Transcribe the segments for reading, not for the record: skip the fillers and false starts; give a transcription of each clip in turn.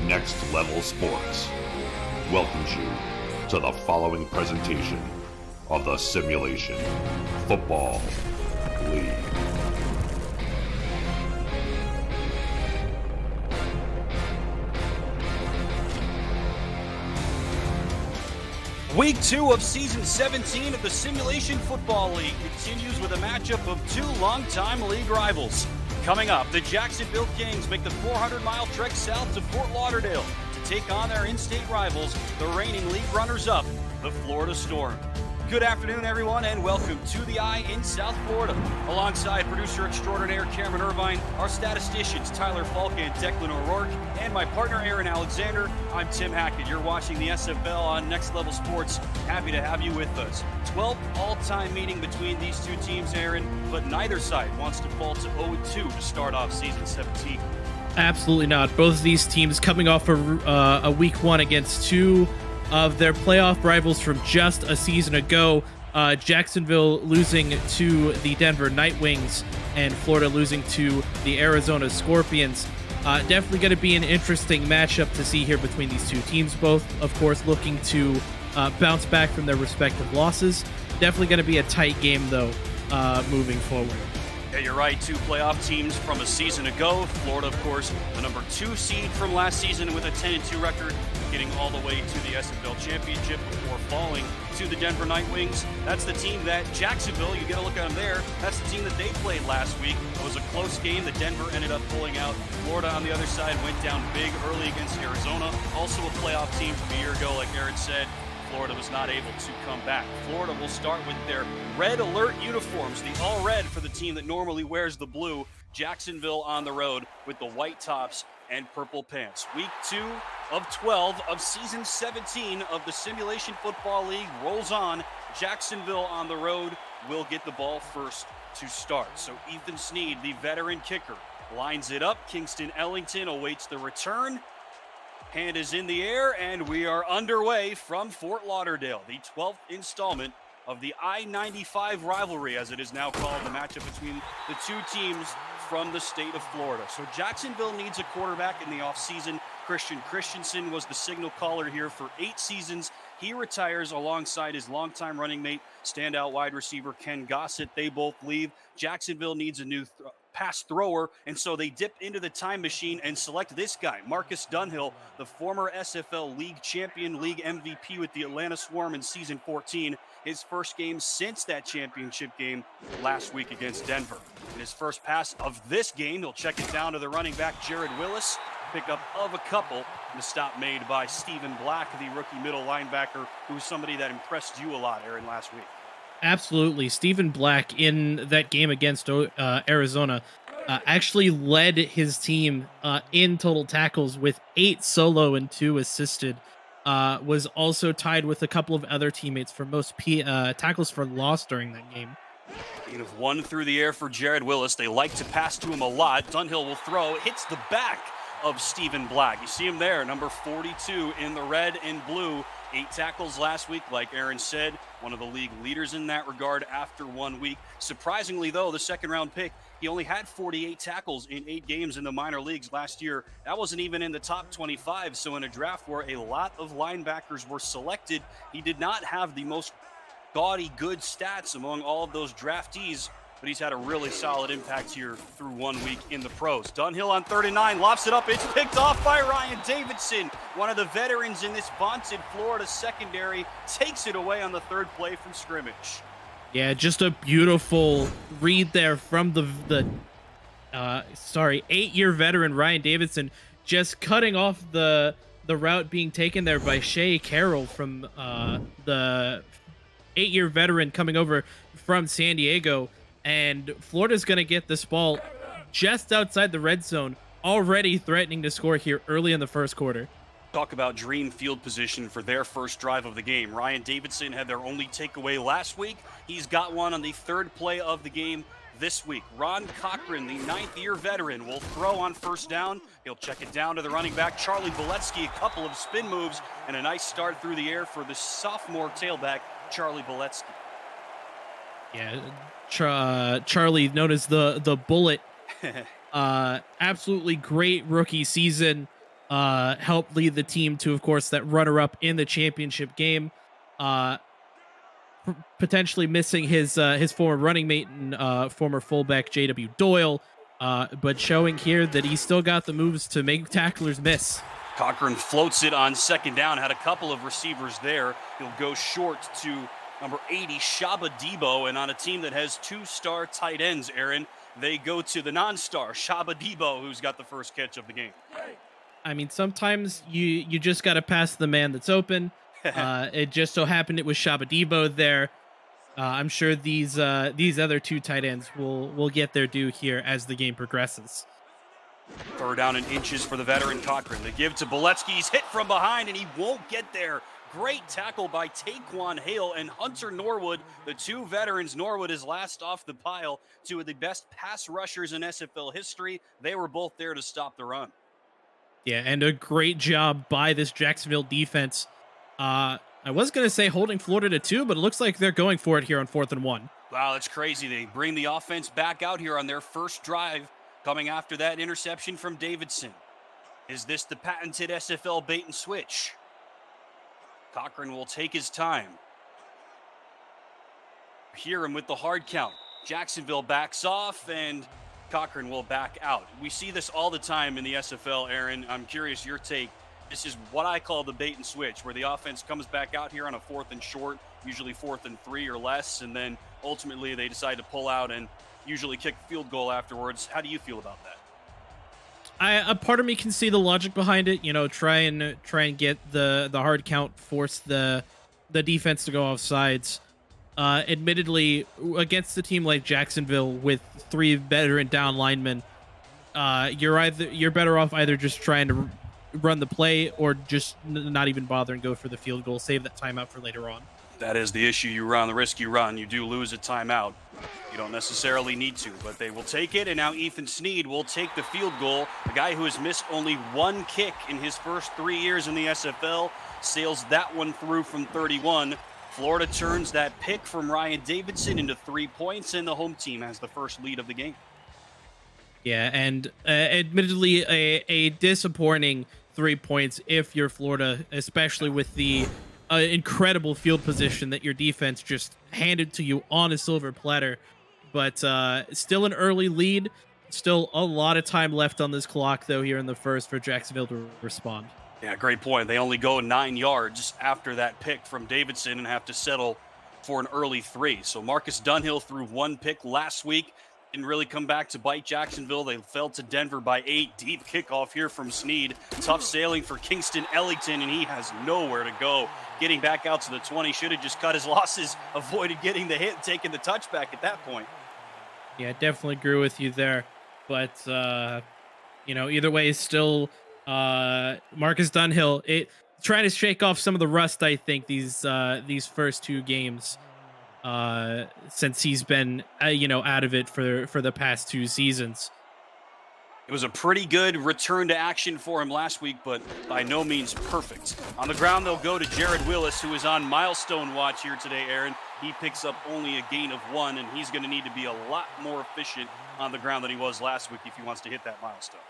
Next Level Sports welcomes you to the following presentation of the Simulation Football League. Week 2 of Season 17 of the Simulation Football League continues with a matchup of two longtime league rivals. Coming up, the Jacksonville Kings make the 400-mile trek south to Fort Lauderdale to take on their in-state rivals, the reigning league runners-up, the Florida Storm. Good afternoon, everyone, and welcome to the Eye in South Florida. Alongside producer extraordinaire Cameron Irvine, our statisticians Tyler Falk and Declan O'Rourke, and my partner Aaron Alexander, I'm Tim Hackett. You're watching the SFL on Next Level Sports. Happy to have you with us. 12th all-time meeting between these two teams, Aaron, but neither side wants to fall to 0-2 to start off Season 17. Absolutely not. Both of these teams coming off a week one against two of their playoff rivals from just a season ago. Jacksonville losing to the Denver Nightwings and Florida losing to the Arizona Scorpions. Definitely going to be an interesting matchup to see here between these two teams. Both, of course, looking to bounce back from their respective losses. Definitely going to be a tight game, though, moving forward. Yeah, you're right. Two playoff teams from a season ago. Florida, of course, the number 2 seed from last season with a 10-2 record, getting all the way to the SFL championship before falling to the Denver Nightwings. That's the team that Jacksonville, you get a look at them there, that's the team that they played last week. It was a close game that Denver ended up pulling out. Florida, on the other side, went down big early against Arizona. Also a playoff team from a year ago, like Aaron said. Florida was not able to come back. Florida will start with their red alert uniforms, the all red for the team that normally wears the blue. Jacksonville on the road with the white tops and purple pants. Week 2 of 12 of Season 17 of the Simulation Football League rolls on. Jacksonville on the road will get the ball first to start. So Ethan Sneed, the veteran kicker, lines it up. Kingston Ellington awaits the return. Hand is in the air, and we are underway from Fort Lauderdale, the 12th installment of the I-95 rivalry, as it is now called, the matchup between the two teams from the state of Florida. So Jacksonville needs a quarterback in the offseason. Christian Christensen was the signal caller here for 8 seasons. He retires alongside his longtime running mate, standout wide receiver Ken Gossett. They both leave. Jacksonville needs a new pass thrower, and so they dip into the time machine and select this guy, Marcus Dunhill, the former SFL League champion, League MVP with the Atlanta Swarm in Season 14. His first game since that championship game last week against Denver. In his first pass of this game, he'll check it down to the running back, Jared Willis. Pickup of a couple, and a stop made by Stephen Black, the rookie middle linebacker, who's somebody that impressed you a lot, Aaron, last week. Absolutely. Stephen Black in that game against Arizona actually led his team in total tackles with 8 solo and 2 assisted. Was also tied with a couple of other teammates for most tackles for loss during that game. Gain of 1 through the air for Jared Willis. They like to pass to him a lot. Dunhill will throw, hits the back of Stephen Black. You see him there, number 42 in the red and blue. 8 tackles last week, like Aaron said, one of the league leaders in that regard after 1 week. Surprisingly, though, the second-round pick, he only had 48 tackles in 8 games in the minor leagues last year. That wasn't even in the top 25, so in a draft where a lot of linebackers were selected, he did not have the most gaudy good stats among all of those draftees, but he's had a really solid impact here through 1 week in the pros. Dunhill on 39, lofts it up. It's picked off by Ryan Davidson. One of the veterans in this vaunted Florida secondary takes it away on the third play from scrimmage. Yeah, just a beautiful read there from the 8-year veteran Ryan Davidson, just cutting off the route being taken there by Shea Carroll from the 8-year veteran coming over from San Diego. And Florida's going to get this ball just outside the red zone, already threatening to score here early in the first quarter. Talk about dream field position for their first drive of the game. Ryan Davidson had their only takeaway last week. He's got one on the third play of the game this week. Ron Cochran, the 9th-year veteran, will throw on first down. He'll check it down to the running back, Charlie Boletsky. A couple of spin moves and a nice start through the air for the sophomore tailback, Charlie Boletsky. Yeah, Charlie, known as the Bullet. Absolutely great rookie season. helped lead the team to, of course, that runner-up in the championship game. Uh, Potentially missing his former running mate and former fullback J.W. Doyle, but showing here that he's still got the moves to make tacklers miss. Cochran floats it on second down, had a couple of receivers there. He'll go short to number 80, Shaba Debo, and on a team that has 2-star tight ends, Aaron, they go to the non-star, Shaba Debo, who's got the first catch of the game. I mean, sometimes you just got to pass the man that's open. It just so happened it was Shaba Debo there. I'm sure these other two tight ends will get their due here as the game progresses. Third down and inches for the veteran Cochran. They give to Boletsky. He's hit from behind, and he won't get there. Great tackle by Taquan Hale and Hunter Norwood, the two veterans. Norwood is last off the pile, two of the best pass rushers in SFL history. They were both there to stop the run. Yeah, and a great job by this Jacksonville defense. I was going to say holding Florida to 2, but it looks like they're going for it here on 4th and 1. Wow, that's crazy. They bring the offense back out here on their first drive, coming after that interception from Davidson. Is this the patented SFL bait and switch? Cochran will take his time. Hear him with the hard count. Jacksonville backs off, and Cochran will back out. We see this all the time in the SFL, Aaron. I'm curious your take. This is what I call the bait and switch, where the offense comes back out here on a 4th and short, usually 4th and 3 or less, and then ultimately they decide to pull out and usually kick a field goal afterwards. How do you feel about that? A part of me can see the logic behind it. You know, try and get the hard count, force the defense to go off sides. Admittedly, against a team like Jacksonville with 3 veteran down linemen, you're better off either just trying to run the play or just not even bother and go for the field goal. Save that timeout for later on. That is the issue. You run the risk you run. You do lose a timeout. You don't necessarily need to, but they will take it. And now Ethan Sneed will take the field goal. A guy who has missed only 1 kick in his first 3 years in the SFL sails that one through from 31. Florida turns that pick from Ryan Davidson into 3 points, and the home team has the first lead of the game. Yeah, and admittedly a disappointing 3 points if you're Florida, especially with the incredible field position that your defense just handed to you on a silver platter. But still an early lead. Still a lot of time left on this clock, though, here in the first for Jacksonville to respond. Yeah, great point. They only go 9 yards after that pick from Davidson and have to settle for an early 3. So Marcus Dunhill threw 1 pick last week. Didn't really come back to bite Jacksonville. They fell to Denver by 8. Deep kickoff here from Sneed. Tough sailing for Kingston Ellington, and he has nowhere to go. Getting back out to the 20. Should have just cut his losses, avoided getting the hit, taking the touchback at that point. Yeah, definitely agree with you there. But, either way, still Marcus Dunhill, trying to shake off some of the rust, I think, these first 2 games. Since he's been, out of it for the past 2 seasons. It was a pretty good return to action for him last week, but by no means perfect. On the ground, they'll go to Jared Willis, who is on milestone watch here today, Aaron. He picks up only a gain of 1, and he's going to need to be a lot more efficient on the ground than he was last week if he wants to hit that milestone.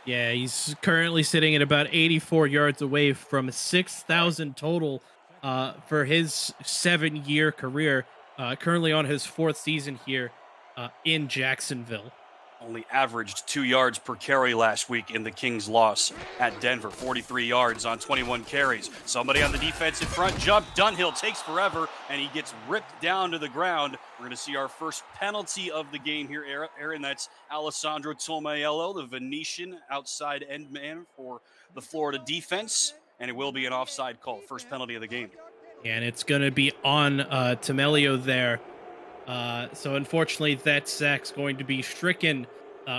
Yeah, he's currently sitting at about 84 yards away from 6,000 total for his 7-year career, currently on his 4th season here in Jacksonville. Only averaged 2 yards per carry last week in the Kings' loss at Denver. 43 yards on 21 carries. Somebody on the defensive front jump. Dunhill takes forever, and he gets ripped down to the ground. We're going to see our first penalty of the game here, Aaron. That's Alessandro Tomaello, the Venetian outside end man for the Florida defense. And it will be an offside call. First penalty of the game. And it's going to be on Tomelio there. So unfortunately, that sack's going to be stricken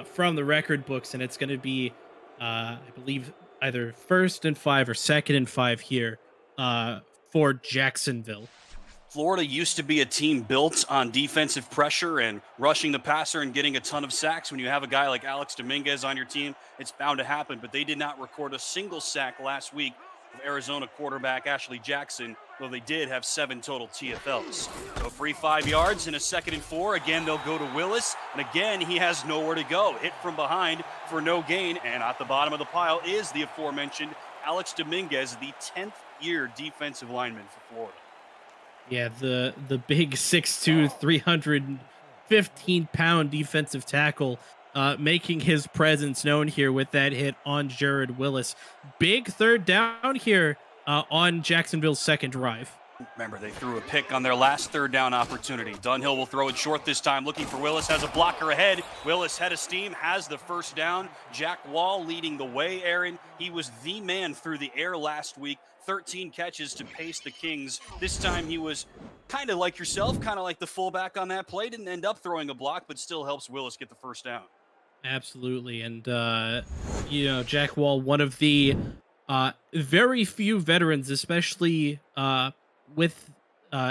from the record books, and it's going to be, I believe, either 1st and 5 or 2nd and 5 here for Jacksonville. Florida used to be a team built on defensive pressure and rushing the passer and getting a ton of sacks. When you have a guy like Alex Dominguez on your team, it's bound to happen, but they did not record a single sack last week of Arizona quarterback Ashley Jackson though they did have 7 total TFLs. So free 5 yards and a 2nd and 4. Again, they'll go to Willis, and again, he has nowhere to go. Hit from behind for no gain, and at the bottom of the pile is the aforementioned Alex Dominguez, the 10th year defensive lineman for Florida. Yeah, the big 6'2", 315-pound defensive tackle making his presence known here with that hit on Jared Willis. Big 3rd down here on Jacksonville's 2nd drive. Remember, they threw a pick on their last 3rd down opportunity. Dunhill will throw it short this time, looking for Willis, has a blocker ahead. Willis, head of steam, has the 1st down. Jack Wall leading the way, Aaron. He was the man through the air last week. 13 catches to pace the Kings. This time he was kind of like yourself, kind of like the fullback on that play. Didn't end up throwing a block, but still helps Willis get the 1st down. Absolutely. And, Jack Wall, one of the very few veterans, especially with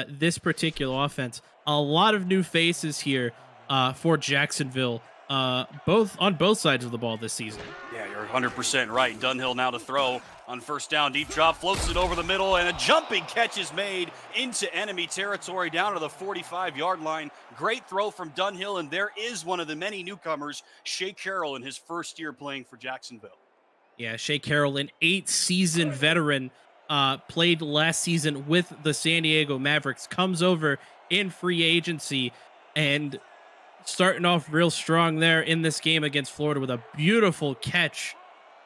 this particular offense. A lot of new faces here for Jacksonville, on both sides of the ball this season. Yeah, you're 100% right. Dunhill now to throw on 1st down. Deep drop, floats it over the middle, and a jumping catch is made into enemy territory down to the 45-yard line. Great throw from Dunhill, and there is one of the many newcomers, Shea Carroll, in his 1st year playing for Jacksonville. Yeah, Shea Carroll, an 8-season veteran, played last season with the San Diego Mavericks, comes over in free agency, and starting off real strong there in this game against Florida with a beautiful catch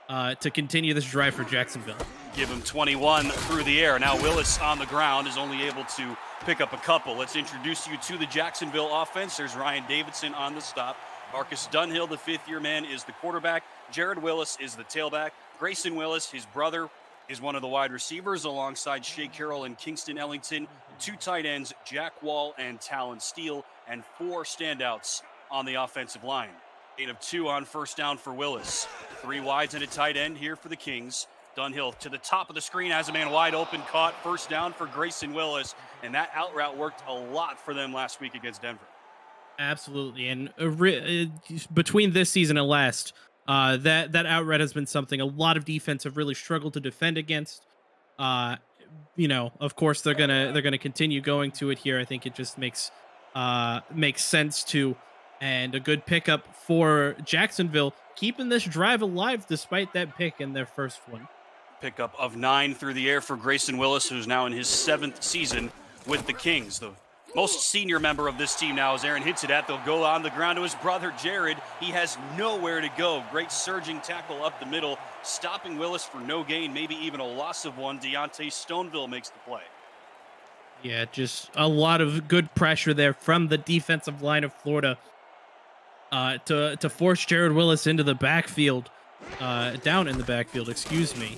to continue this drive for Jacksonville. Give him 21 through the air. Now Willis on the ground is only able to pick up a couple. Let's introduce you to the Jacksonville offense. There's Ryan Davidson on the stop. Marcus Dunhill, the 5th-year man, is the quarterback. Jared Willis is the tailback. Grayson Willis, his brother, is one of the wide receivers alongside Shea Carroll and Kingston Ellington. 2 tight ends, Jack Wall and Talon Steele, and 4 standouts on the offensive line. 8 of 2 on 1st down for Willis. 3 wides and a tight end here for the Kings. Dunhill to the top of the screen, has a man wide open, caught. 1st down for Grayson Willis, and that out route worked a lot for them last week against Denver. Absolutely, and between this season and last, that out route has been something a lot of defense have really struggled to defend against. Of course they're gonna continue going to it here. I think it just makes sense to, and a good pickup for Jacksonville, keeping this drive alive despite that pick in their 1st one. Pickup of 9 through the air for Grayson Willis, who's now in his 7th season with the Kings. The most senior member of this team now, as Aaron hinted at. They'll go on the ground to his brother, Jared. He has nowhere to go. Great surging tackle up the middle, stopping Willis for no gain, maybe even a loss of 1. Deontay Stoneville makes the play. Yeah, just a lot of good pressure there from the defensive line of Florida to force Jared Willis into the backfield, down in the backfield, excuse me.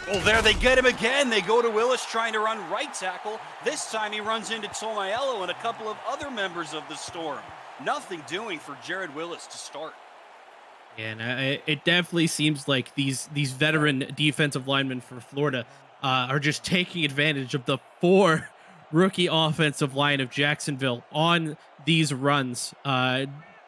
Well, there they get him again. They go to Willis trying to run right tackle. This time he runs into Tomaello and a couple of other members of the Storm. Nothing doing for Jared Willis to start. Yeah, and it definitely seems like these veteran defensive linemen for Florida are just taking advantage of the 4 rookie offensive line of Jacksonville on these runs.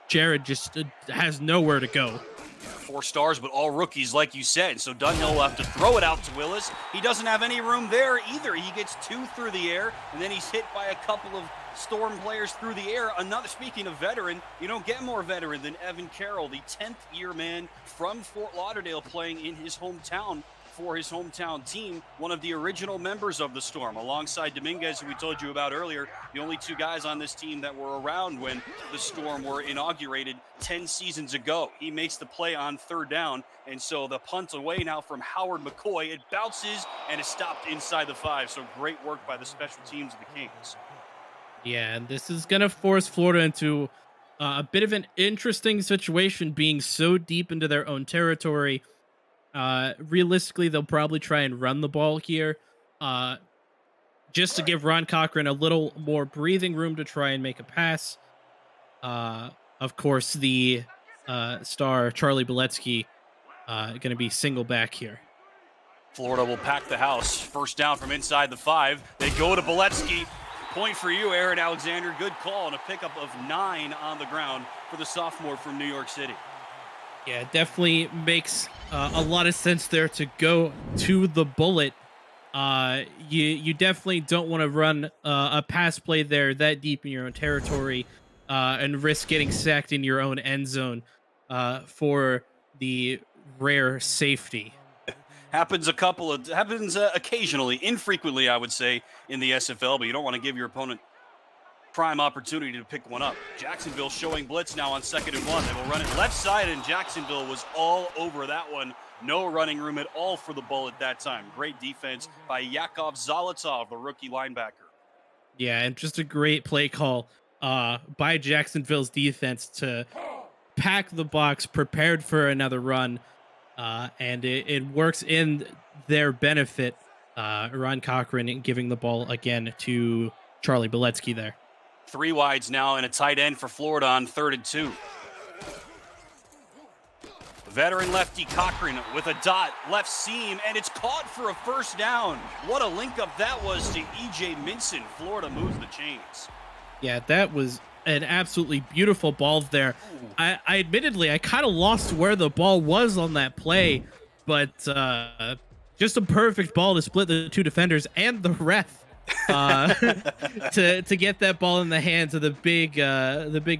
Jared just has nowhere to go. 4 stars, but all rookies, like you said. So Dunhill will have to throw it out to Willis. He doesn't have any room there either. He gets 2 through the air, and then he's hit by a couple of Storm players through the air. Speaking of veteran, you don't get more veteran than Evan Carroll, the 10th-year man from Fort Lauderdale, playing in his hometown for his hometown team, one of the original members of the Storm, alongside Dominguez, who we told you about earlier, the only 2 guys on this team that were around when the Storm were inaugurated 10 seasons ago. He makes the play on 3rd down, and so the punt away now from Howard McCoy. It bounces and is stopped inside the 5, so great work by the special teams of the Kings. Yeah, and this is going to force Florida into a bit of an interesting situation, being so deep into their own territory. Realistically, they'll probably try and run the ball here, just to give Ron Cochran a little more breathing room to try and make a pass. Of course, the star Charlie Beletsky going to be single back here. Florida will pack the house. 1st down from inside the 5. They go to Beletsky. Point for you, Aaron Alexander. Good call, and a pickup of 9 on the ground for the sophomore from New York City. Yeah, it definitely makes a lot of sense there to go to the bullet You definitely don't want to run a pass play there that deep in your own territory, and risk getting sacked in your own end zone for the rare safety. Happens occasionally, infrequently, I would say, in the SFL, but you don't want to give your opponent prime opportunity to pick one up. Jacksonville showing blitz now on 2nd and 1. They will run it left side, and Jacksonville was all over that one. No running room at all for the ball at that time. Great defense by Yakov Zolotov, the rookie linebacker. Yeah, and just a great play call by Jacksonville's defense to pack the box, prepared for another run, and it works in their benefit. Ron Cochran giving the ball again to Charlie Beletsky there. 3 wides now and a tight end for Florida on 3rd and 2. Veteran lefty Cochran with a dot, left seam, and it's caught for a first down. What a link up that was to E.J. Minson. Florida moves the chains. Yeah, that was an absolutely beautiful ball there. I admittedly, I kind of lost where the ball was on that play, but just a perfect ball to split the 2 defenders and the ref to get that ball in the hands of the big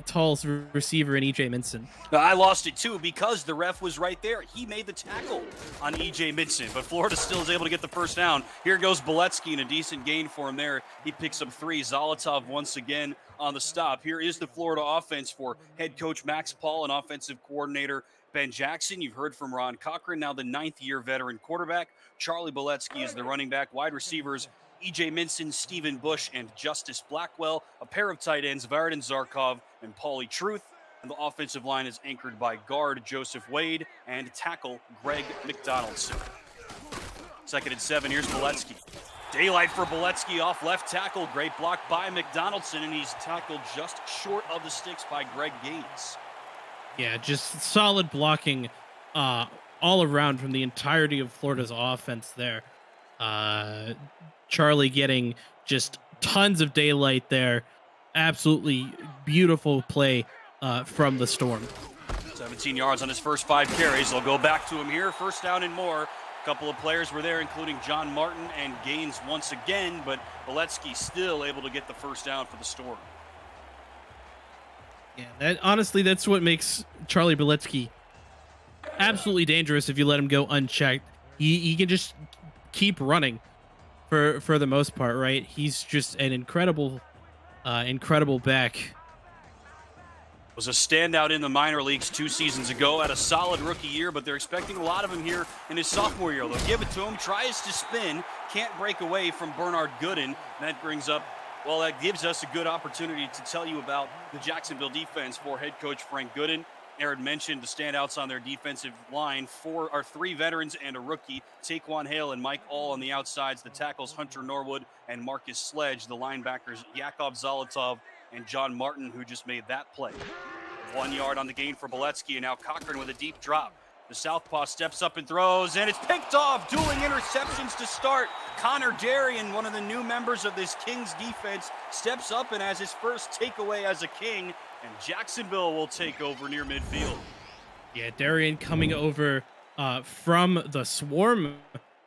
tall receiver in EJ Minson. I lost it too because the ref was right there. He made the tackle on EJ Minson, but Florida still is able to get the first down. Here goes Beletsky, and a decent gain for him there. He picks up 3. Zolotov once again on the stop. Here is the Florida offense for head coach Max Paul and offensive coordinator Ben Jackson. You've heard from Ron Cochran, now the 9th-year veteran quarterback. Charlie Beletsky is the running back. Wide receivers E.J. Minson, Stephen Bush, and Justice Blackwell. A pair of tight ends, Varadin Zarkov and Paulie Truth. And the offensive line is anchored by guard Joseph Wade and tackle Greg McDonaldson. 2nd and 7, here's Beletsky. Daylight for Beletsky off left tackle. Great block by McDonaldson, and he's tackled just short of the sticks by Greg Gaines. Yeah, just solid blocking all around from the entirety of Florida's offense there. Charlie getting just tons of daylight there. Absolutely beautiful play from the Storm. 17 yards on his first 5 carries. They'll go back to him here. First down and more. A couple of players were there, including John Martin and Gaines once again, but Beletsky still able to get the first down for the Storm. Yeah, honestly, that's what makes Charlie Beletsky absolutely dangerous if you let him go unchecked. He can just keep running for the most part, right? He's just an incredible back. Was a standout in the minor leagues 2 seasons ago, had a solid rookie year, but they're expecting a lot of him here in his sophomore year. They'll give it to him, tries to spin, can't break away from Bernard Gooden. That gives us a good opportunity to tell you about the Jacksonville defense for head coach Frank Gooden. Aaron mentioned the standouts on their defensive line. 3 veterans and a rookie. Taquan Hale and Mike All on the outsides. The tackles Hunter Norwood and Marcus Sledge. The linebackers Yakov Zolotov and John Martin, who just made that play. 1 yard on the gain for Beletsky, and now Cochran with a deep drop. The southpaw steps up and throws, and it's picked off. Dueling interceptions to start. Connor Darien, one of the new members of this Kings defense, steps up and has his first takeaway as a King, and Jacksonville will take over near midfield. Yeah, Darien coming over from the Swarm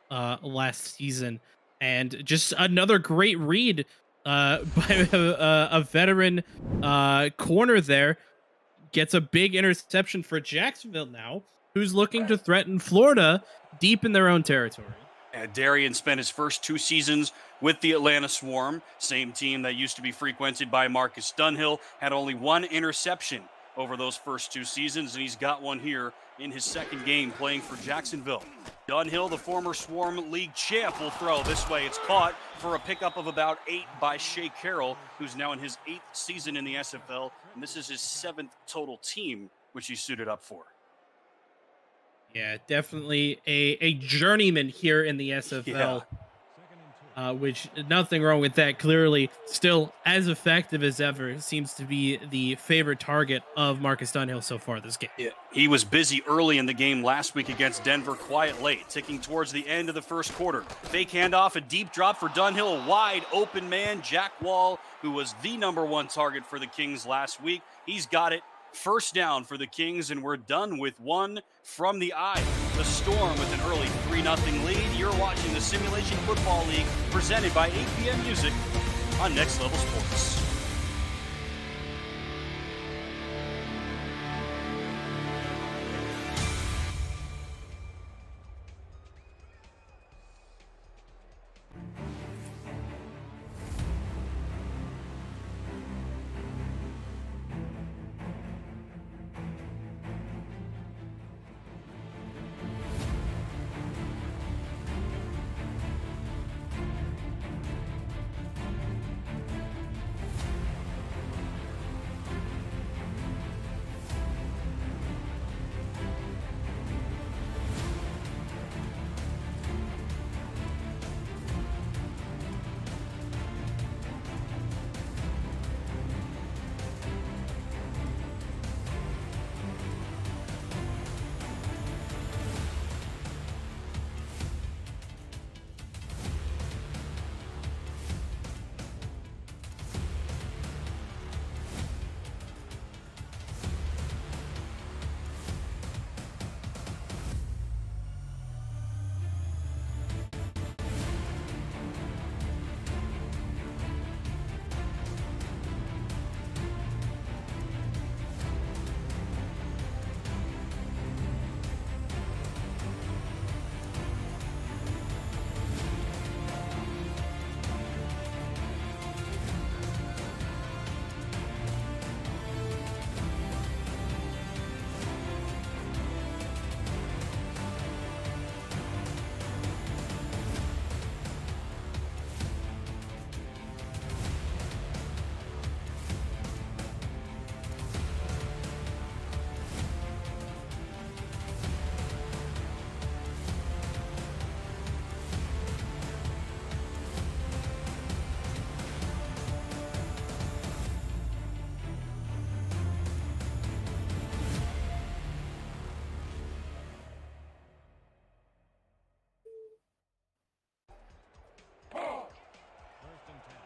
last season, and just another great read by a veteran corner there. Gets a big interception for Jacksonville now, who's looking to threaten Florida deep in their own territory. And Darien spent his first 2 seasons with the Atlanta Swarm, same team that used to be frequented by Marcus Dunhill, had only 1 interception over those first 2 seasons, and he's got one here in his 2nd game playing for Jacksonville. Dunhill, the former Swarm League champ, will throw this way. It's caught for a pickup of about 8 by Shea Carroll, who's now in his 8th season in the SFL, and this is his 7th total team, which he's suited up for. Yeah, definitely a journeyman here in the SFL. Yeah. Which, nothing wrong with that. Clearly, still as effective as ever. Seems to be the favorite target of Marcus Dunhill so far this game. Yeah. He was busy early in the game last week against Denver, quiet late, ticking towards the end of the first quarter. Fake handoff, a deep drop for Dunhill, a wide open man, Jack Wall, who was the #1 target for the Kings last week. He's got it. First down for the Kings, and we're done with one from the eye. the Storm with an early 3-0 lead. You're watching the Simulation Football League presented by 8 PM Music on Next Level Sports.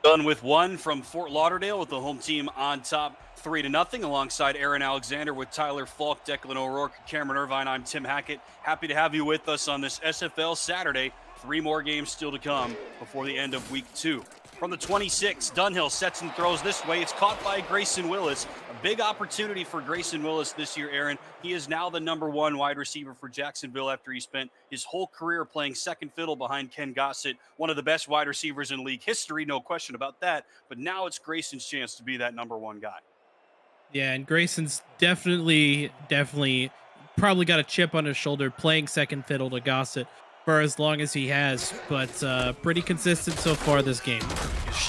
Done with one from Fort Lauderdale with the home team on top 3-0 alongside Aaron Alexander with Tyler Falk, Declan O'Rourke, Cameron Irvine. I'm Tim Hackett. Happy to have you with us on this SFL Saturday. 3 more games still to come before the end of week 2. From the 26, Dunhill sets and throws this way. It's caught by Grayson Willis. A big opportunity for Grayson Willis this year, Aaron. He is now the #1 wide receiver for Jacksonville after he spent his whole career playing second fiddle behind Ken Gossett, one of the best wide receivers in league history, no question about that. But now it's Grayson's chance to be that #1 guy. Yeah, and Grayson's definitely probably got a chip on his shoulder playing second fiddle to Gossett for as long as he has, but pretty consistent so far this game.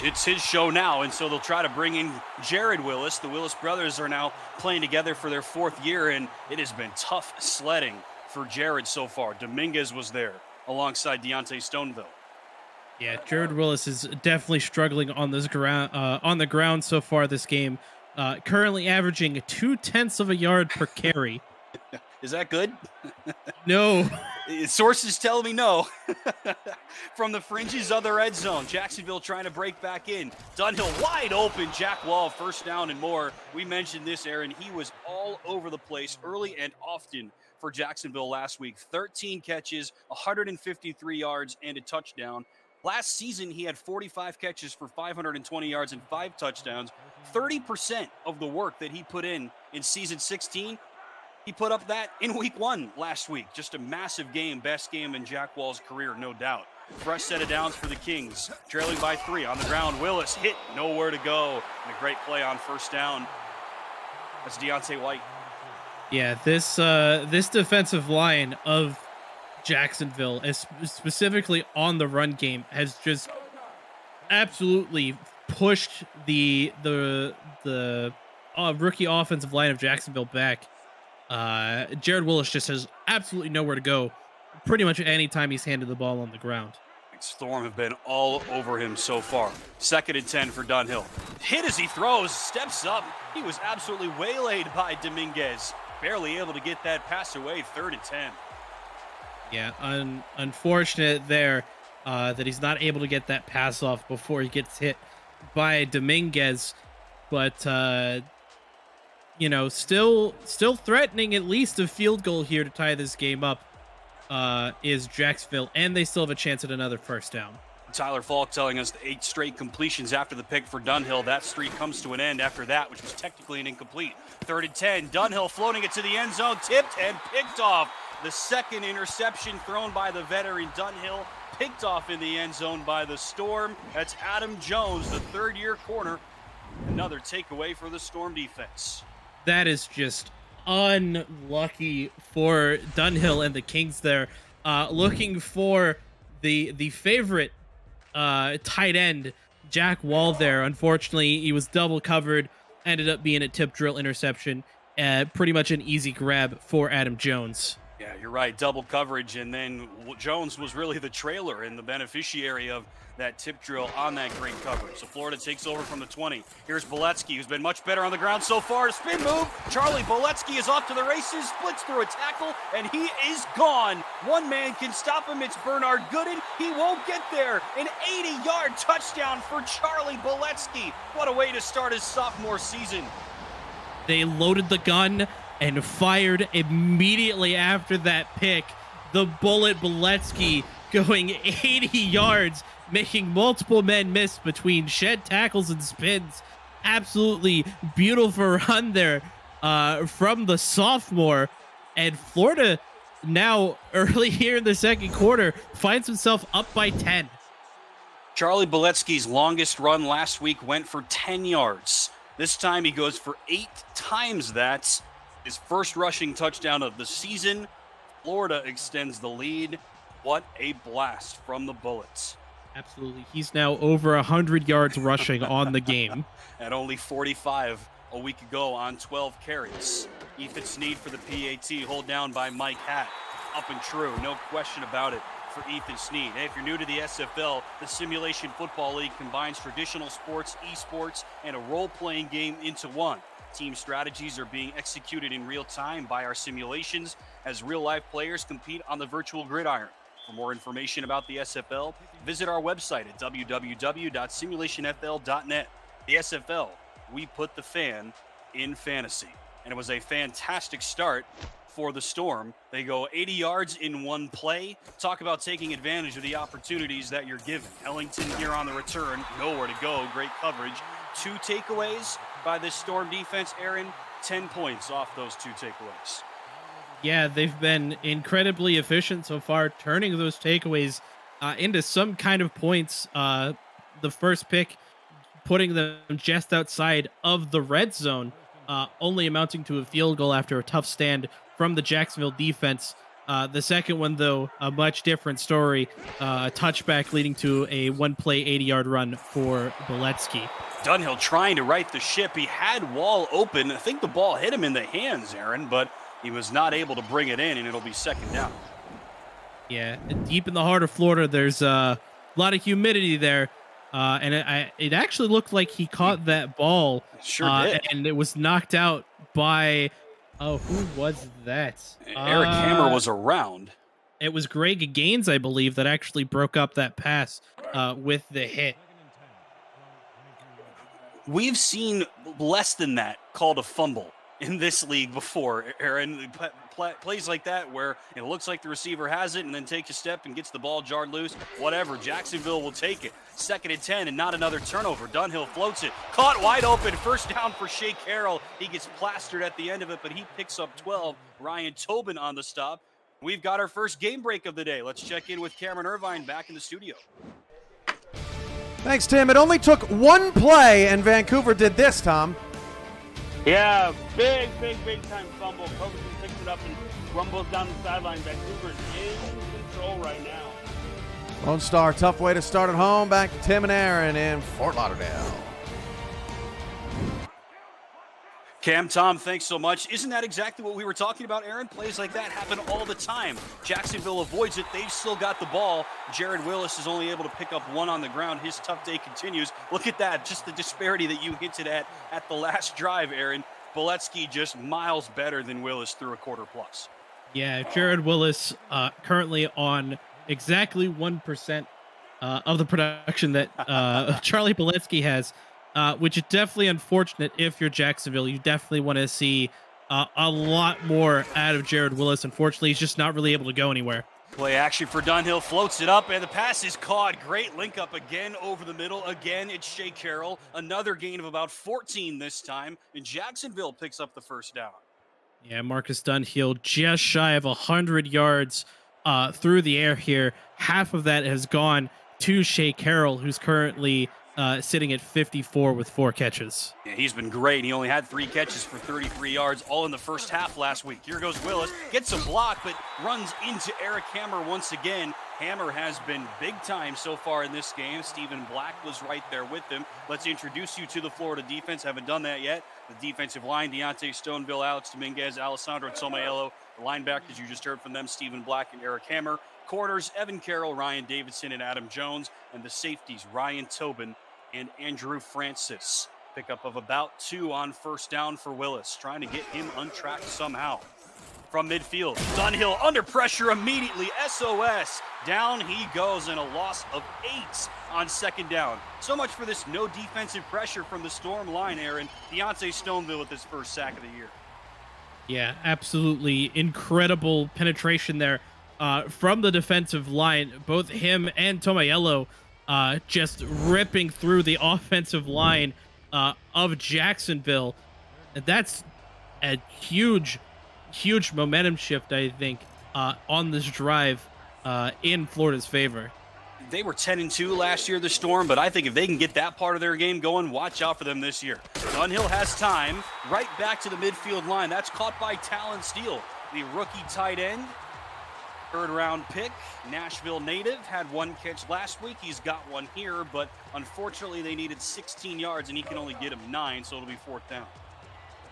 It's his show now, and so they'll try to bring in Jared Willis. The Willis brothers are now playing together for their 4th year, and it has been tough sledding for Jared so far. Dominguez was there alongside Deontay Stoneville. Yeah, Jared Willis is definitely struggling on this ground, on the ground so far this game. Currently averaging 0.2 of a yard per carry. Is that good? No. Sources tell me no. From the fringes of the red zone, Jacksonville trying to break back in. Dunhill wide open, Jack Wall, first down and more. We mentioned this, Aaron. He was all over the place early and often for Jacksonville last week. 13 catches, 153 yards, and a touchdown. Last season, he had 45 catches for 520 yards and 5 touchdowns. 30% of the work that he put in season 16, he put up that in week 1 last week. Just a massive game, best game in Jack Wall's career, no doubt. Fresh set of downs for the Kings, trailing by 3 on the ground. Willis hit, nowhere to go, and a great play on first down. That's Deontay White. Yeah, this defensive line of Jacksonville, specifically on the run game, has just absolutely pushed the rookie offensive line of Jacksonville back. Jared Willis just has absolutely nowhere to go pretty much any time he's handed the ball on the ground. Storm have been all over him so far. 2nd and 10 for Dunhill. Hit as he throws, steps up. He was absolutely waylaid by Dominguez. Barely able to get that pass away. 3rd and 10. Yeah, unfortunate there that he's not able to get that pass off before he gets hit by Dominguez. But, still threatening at least a field goal here to tie this game up. is Jacksonville, and they still have a chance at another first down. Tyler Falk telling us 8 straight completions after the pick for Dunhill. That streak comes to an end after that, which was technically an incomplete. 3rd and 10. Dunhill floating it to the end zone, tipped and picked off. The second interception thrown by the veteran Dunhill, picked off in the end zone by the Storm. That's Adam Jones, the 3rd-year corner. Another takeaway for the Storm defense. That is just unlucky for Dunhill and the Kings there. Looking for the favorite tight end, Jack Wall there. Unfortunately, he was double covered, ended up being a tip drill interception. Pretty much an easy grab for Adam Jones. Yeah, you're right. Double coverage, and then Jones was really the trailer and the beneficiary of that tip drill on that great coverage. So Florida takes over from the 20. Here's Boletsky, who's been much better on the ground so far. Spin move. Charlie Boletsky is off to the races, splits through a tackle, and he is gone. One man can stop him. It's Bernard Gooden. He won't get there. An 80-yard touchdown for Charlie Boletsky. What a way to start his sophomore season. They loaded the gun and fired immediately after that pick. The bullet Boletsky going 80 yards, making multiple men miss between shed tackles and spins. Absolutely beautiful run there from the sophomore. And Florida now, early here in the second quarter, finds himself up by 10. Charlie Boletsky's longest run last week went for 10 yards. This time he goes for 8 times that. His first rushing touchdown of the season. Florida extends the lead. What a blast from the Bullets. Absolutely. He's now over 100 yards rushing on the game. At only 45 a week ago on 12 carries. Ethan Snead for the PAT, hold down by Mike Hatt. Up and true, no question about it for Ethan Snead. Hey, if you're new to the SFL, the Simulation Football League combines traditional sports, esports, and a role-playing game into one. Team strategies are being executed in real time by our simulations as real-life players compete on the virtual gridiron. For more information about the SFL, visit our website at www.simulationfl.net. The SFL, we put the fan in fantasy. And it was a fantastic start for the Storm. They go 80 yards in one play. Talk about taking advantage of the opportunities that you're given. Ellington here on the return, nowhere to go, great coverage. 2 takeaways by this Storm defense, Aaron. 10 points off those 2 takeaways. Yeah, they've been incredibly efficient so far, turning those takeaways into some kind of points. The first pick, putting them just outside of the red zone, only amounting to a field goal after a tough stand from the Jacksonville defense. The second one, though, a much different story. A touchback leading to a one-play 80-yard run for Boletsky. Dunhill trying to right the ship. He had Wall open. I think the ball hit him in the hands, Aaron, but he was not able to bring it in, and it'll be second down. Yeah, deep in the heart of Florida, there's a lot of humidity there. And it actually looked like he caught that ball. Sure did. And it was knocked out by, who was that? Eric Hammer was around. It was Greg Gaines, I believe, that actually broke up that pass with the hit. We've seen less than that called a fumble in this league before, Aaron. Plays like that where it looks like the receiver has it and then takes a step and gets the ball jarred loose. Whatever, Jacksonville will take it. 2nd and 10 and not another turnover. Dunhill floats it. Caught wide open. First down for Shea Carroll. He gets plastered at the end of it, but he picks up 12. Ryan Tobin on the stop. We've got our first game break of the day. Let's check in with Cameron Irvine back in the studio. Thanks, Tim. It only took one play, and Vancouver did this, Tom. Yeah, big time fumble. Ferguson picks it up and rumbles down the sideline. Vancouver's in control right now. Lone Star, tough way to start at home. Back to Tim and Aaron in Fort Lauderdale. Cam, Tom, thanks so much. Isn't that exactly what we were talking about, Aaron? Plays like that happen all the time. Jacksonville avoids it. They've still got the ball. Jared Willis is only able to pick up 1 on the ground. His tough day continues. Look at that, just the disparity that you hinted at the last drive, Aaron. Boletsky just miles better than Willis through a quarter plus. Yeah, Jared Willis currently on exactly 1% of the production that Charlie Boletsky has. Which is definitely unfortunate if you're Jacksonville. You definitely want to see a lot more out of Jared Willis. Unfortunately, he's just not really able to go anywhere. Play action for Dunhill, floats it up, and the pass is caught. Great link up again over the middle. Again, it's Shea Carroll. Another gain of about 14 this time, and Jacksonville picks up the first down. Yeah, Marcus Dunhill just shy of 100 yards through the air here. Half of that has gone to Shea Carroll, who's currently sitting at 54 with 4 catches. Yeah, he's been great. He only had 3 catches for 33 yards, all in the first half last week. Here goes Willis, gets a block, but runs into Eric Hammer once again. Hammer has been big time so far in this game. Stephen Black was right there with him. Let's introduce you to the Florida defense. Haven't done that yet. The defensive line, Deontay Stoneville, Alex Dominguez, Alessandro Tomaello. The linebackers, you just heard from them, Stephen Black and Eric Hammer. Corners, Evan Carroll, Ryan Davidson, and Adam Jones. And the safeties, Ryan Tobin and Andrew Francis. Pickup of about 2 on first down for Willis, trying to get him untracked somehow. From midfield, Dunhill under pressure immediately, SOS. Down he goes, and a loss of 8 on second down. So much for this no defensive pressure from the Storm line, Aaron. Deontay Stoneville with his first sack of the year. Yeah, absolutely incredible penetration there from the defensive line. Both him and Tomaello just ripping through the offensive line of Jacksonville. And that's a huge momentum shift, I think, on this drive in Florida's favor. They were 10-2 last year, the Storm, but I think if they can get that part of their game going, watch out for them this year. Dunhill has time, right back to the midfield line. That's caught by Talon Steele, the rookie tight end. Third-round pick, Nashville native, had 1 catch last week. He's got 1 here, but unfortunately they needed 16 yards, and he can only get him 9, so it'll be 4th down.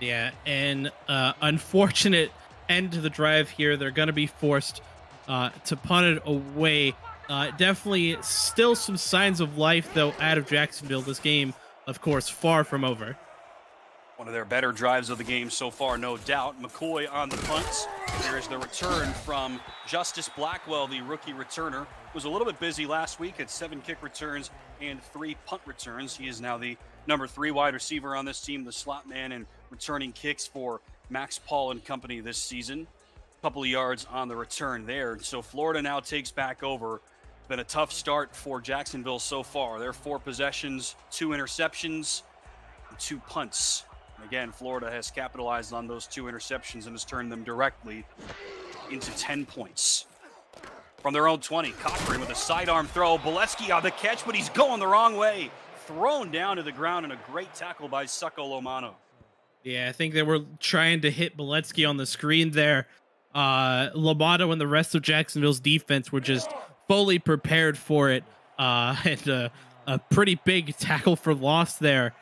Yeah, and unfortunate end to the drive here. They're going to be forced to punt it away. Definitely still some signs of life, though, out of Jacksonville. This game, of course, far from over. One of their better drives of the game so far, no doubt. McCoy on the punts. Here's the return from Justice Blackwell, the rookie returner. Was a little bit busy last week at 7 kick returns and 3 punt returns. He is now the number 3 wide receiver on this team, the slot man, and returning kicks for Max Paul and company this season. A couple of yards on the return there. So Florida now takes back over. It's been a tough start for Jacksonville so far. Their 4 possessions, 2 interceptions, and 2 punts. And again, Florida has capitalized on those 2 interceptions and has turned them directly into 10 points. From their own 20, Cochran with a sidearm throw. Boletsky on the catch, but he's going the wrong way. Thrown down to the ground, and a great tackle by Succo Lomano. Yeah, I think they were trying to hit Boletsky on the screen there. Lomano and the rest of Jacksonville's defense were just fully prepared for it. And a pretty big tackle for loss there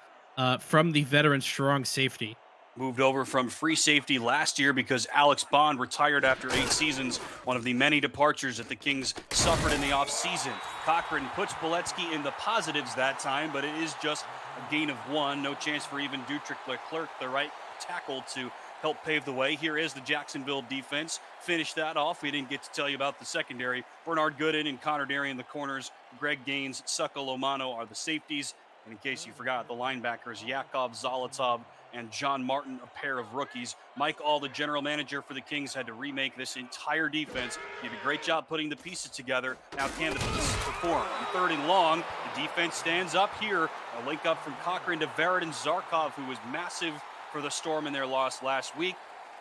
from the veteran strong safety. Moved over from free safety last year because Alex Bond retired after 8 seasons, one of the many departures that the Kings suffered in the offseason. Cochran puts Boletsky in the positives that time, but it is just a gain of 1. No chance for even Dietrich Leclerc, the right tackle, to help pave the way. Here is the Jacksonville defense. Finish that off. We didn't get to tell you about the secondary. Bernard Gooden and Connor Darien, the corners. Greg Gaines, Succo Lomano are the safeties. And in case you forgot, the linebackers, Yakov Zolotov and John Martin, a pair of rookies. Mike All, the general manager for the Kings, had to remake this entire defense. He did a great job putting the pieces together. Now can the pieces perform? On 3rd and long, the defense stands up here. A link up from Cochran to Verret and Zarkov, who was massive for the Storm in their loss last week,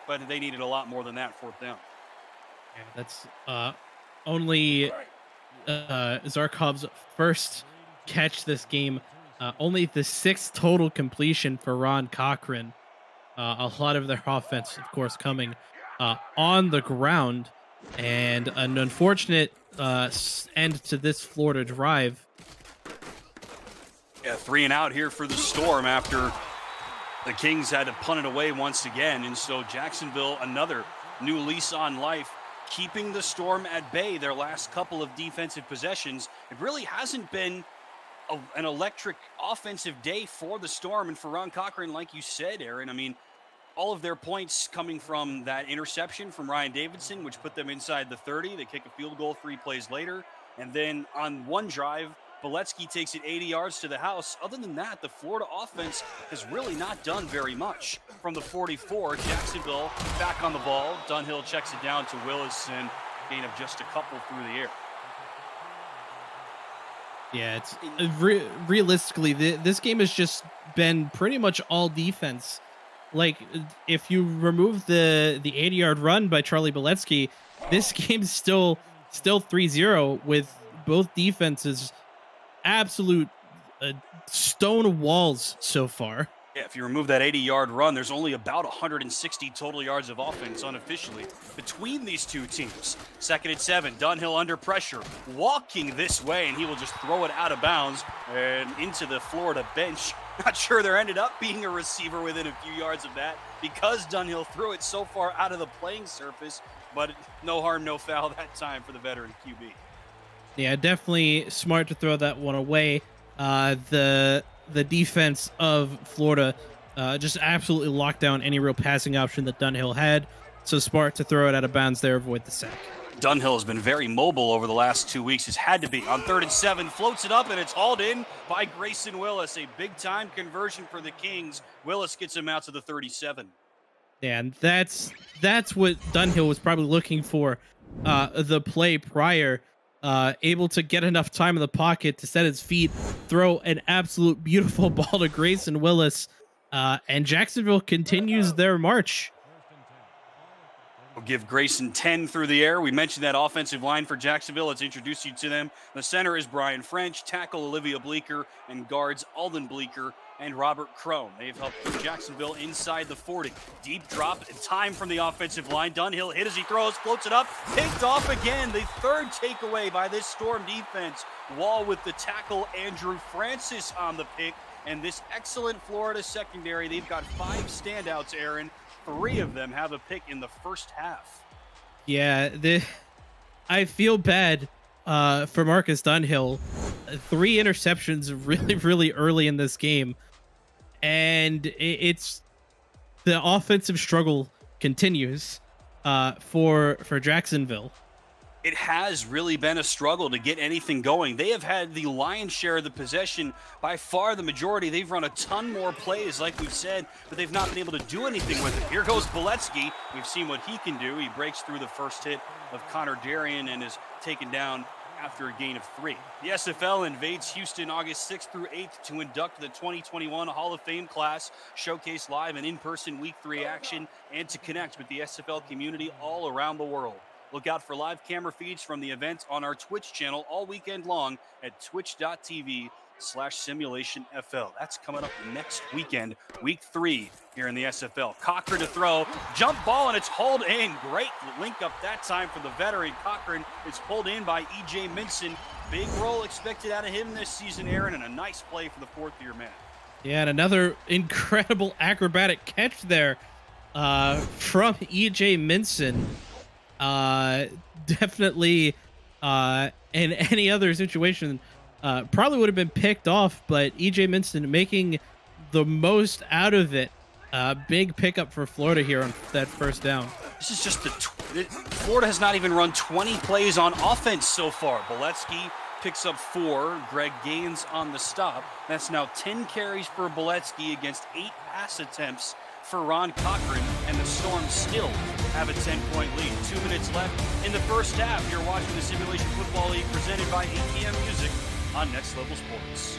but they needed a lot more than that 4th down. Yeah, that's only Zarkov's first catch this game. Only the 6th total completion for Ron Cochran. A lot of their offense, of course, coming on the ground. And an unfortunate end to this Florida drive. Yeah, 3 and out here for the Storm after the Kings had to punt it away once again. And so Jacksonville, another new lease on life, keeping the Storm at bay their last couple of defensive possessions. It really hasn't been an electric offensive day for the Storm and for Ron Cochran, like you said, Aaron. I mean, all of their points coming from that interception from Ryan Davidson, which put them inside the 30. They kick a field goal 3 plays later. And then on one drive, Boletsky takes it 80 yards to the house. Other than that, the Florida offense has really not done very much. From the 44, Jacksonville back on the ball. Dunhill checks it down to Willis, and gain of just a couple through the air. Yeah, it's realistically, this game has just been pretty much all defense. Like, if you remove the 80-yard run by Charlie Boletsky, this game's still 3-0 with both defenses absolute stone walls so far. Yeah, if you remove that 80-yard run, there's only about 160 total yards of offense unofficially between these two teams. 2nd and 7, Dunhill under pressure, walking this way, and he will just throw it out of bounds and into the Florida bench. Not sure there ended up being a receiver within a few yards of that because Dunhill threw it so far out of the playing surface, but no harm, no foul that time for the veteran QB. Yeah, definitely smart to throw that one away. The defense of Florida just absolutely locked down any real passing option that Dunhill had. So smart to throw it out of bounds there, avoid the sack. Dunhill has been very mobile over the last 2 weeks. He's had to be. On 3rd and 7, floats it up, and it's hauled in by Grayson Willis. A big-time conversion for the Kings. Willis gets him out to the 37. Yeah, and that's what Dunhill was probably looking for. The play prior. Able to get enough time in the pocket to set his feet, throw an absolute beautiful ball to Grayson Willis, and Jacksonville continues their march. We'll give Grayson 10 through the air. We mentioned that offensive line for Jacksonville. Let's introduce you to them. The center is Brian French, tackle Olivia Bleeker, and guards Alden Bleeker and Robert Crone. They've helped put Jacksonville inside the 40. Deep drop and time from the offensive line. Dunhill hit as he throws, floats it up, picked off again. The 3rd takeaway by this Storm defense. Wall with the tackle, Andrew Francis on the pick. And this excellent Florida secondary, they've got 5 standouts, Aaron. 3 of them have a pick in the first half. Yeah, I feel bad for Marcus Dunhill. 3 interceptions really early in this game. And it's the offensive struggle continues for Jacksonville. It has really been a struggle to get anything going. They have had the lion's share of the possession, by far the majority. They've run a ton more plays, like we've said, but they've not been able to do anything with it. Here goes Boletsky. We've seen what he can do. He breaks through the first hit of Connor Darien and is taken down after a gain of 3. The SFL invades Houston August 6th through 8th to induct the 2021 Hall of Fame class, showcase live and in-person Week 3 action, and to connect with the SFL community all around the world. Look out for live camera feeds from the event on our Twitch channel all weekend long at twitch.tv/SimulationFL. That's coming up next weekend, Week 3 here in the SFL. Cochran to throw, jump ball, and it's hauled in. Great link up that time for the veteran. Cochran is pulled in by E.J. Minson. Big role expected out of him this season, Aaron, and a nice play for the 4th-year man. Yeah, and another incredible acrobatic catch there from E.J. Minson. Definitely in any other situation probably would have been picked off, but EJ Minson making the most out of it. Big pickup for Florida here on that first down. This is just Florida has not even run 20 plays on offense so far. Boletsky picks up 4. Greg Gaines on the stop. That's now 10 carries for Boletsky against 8 pass attempts for Ron Cochran, and the Storm still have a 10-point lead. 2 minutes left in the first half. You're watching the Simulation Football League presented by ATM Music on Next Level Sports.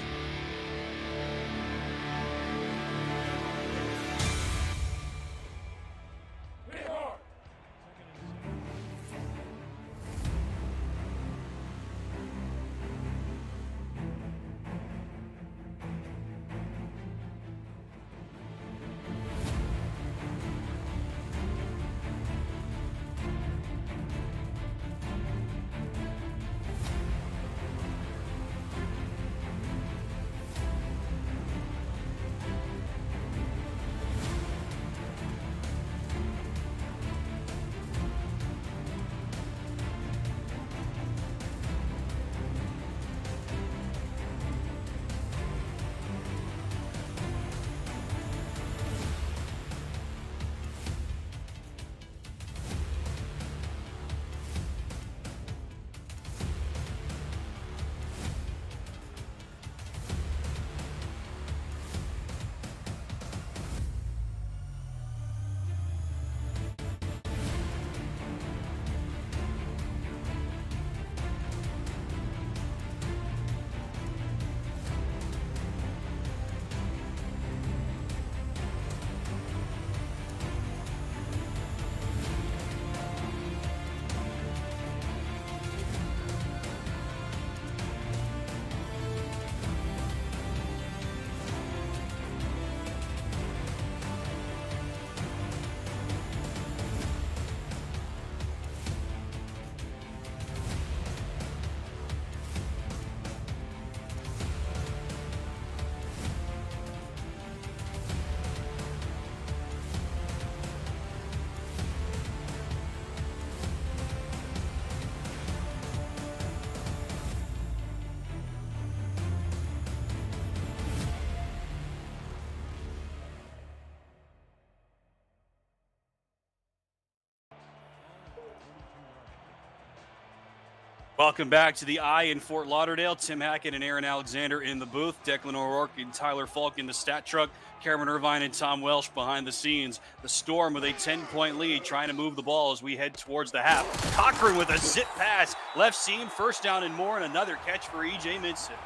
Welcome back to the Eye in Fort Lauderdale. Tim Hackett and Aaron Alexander in the booth. Declan O'Rourke and Tyler Falk in the stat truck. Cameron Irvine and Tom Welsh behind the scenes. The Storm with a 10-point lead, trying to move the ball as we head towards the half. Cochran with a zip pass. Left seam, first down and more, and another catch for E.J. Minson.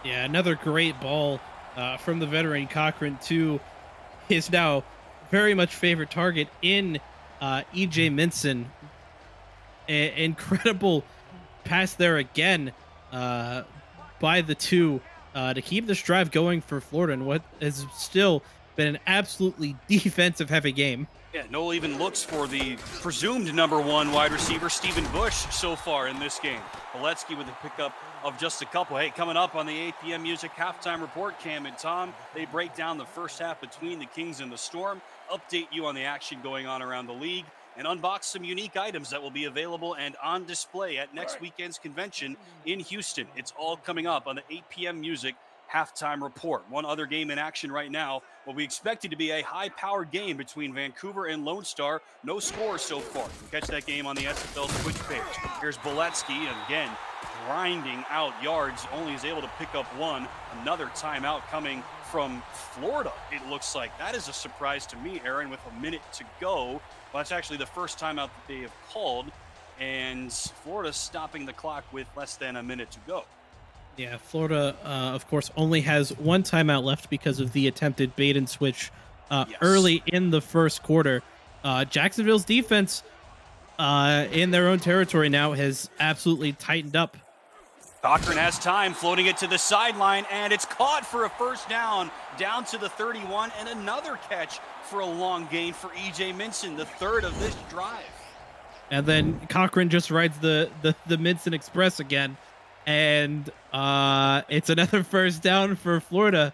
Yeah, another great ball from the veteran Cochran to his now very much favorite target in E.J. Minson. Incredible pass there again by the two to keep this drive going for Florida in what has still been an absolutely defensive heavy game. Yeah, Noel even looks for the presumed number 1 wide receiver, Stephen Bush, so far in this game. Boletsky with a pickup of just a couple. Hey, coming up on the 8 p.m. Music Halftime Report, Cam and Tom, they break down the first half between the Kings and the Storm, update you on the action going on around the league, and unbox some unique items that will be available and on display at next weekend's convention in Houston. It's all coming up on the 8 p.m. Music Halftime Report. One other game in action right now, what we expected to be a high-powered game between Vancouver and Lone Star. No scores so far. You can catch that game on the SFL Twitch page. Here's Boletsky, and again, grinding out yards, only is able to pick up one. Another timeout coming from Florida, it looks like. That is a surprise to me, Aaron, with a minute to go. Well, that's actually the first timeout that they have called, and Florida stopping the clock with less than a minute to go. Yeah, Florida, of course, only has one timeout left because of the attempted bait and switch early in the first quarter. Jacksonville's defense in their own territory now has absolutely tightened up. Cochran has time, floating it to the sideline, and it's caught for a first down to the 31, and another catch for a long gain for E.J. Minson, the third of this drive. And then Cochran just rides the Minson Express again, and it's another first down for Florida.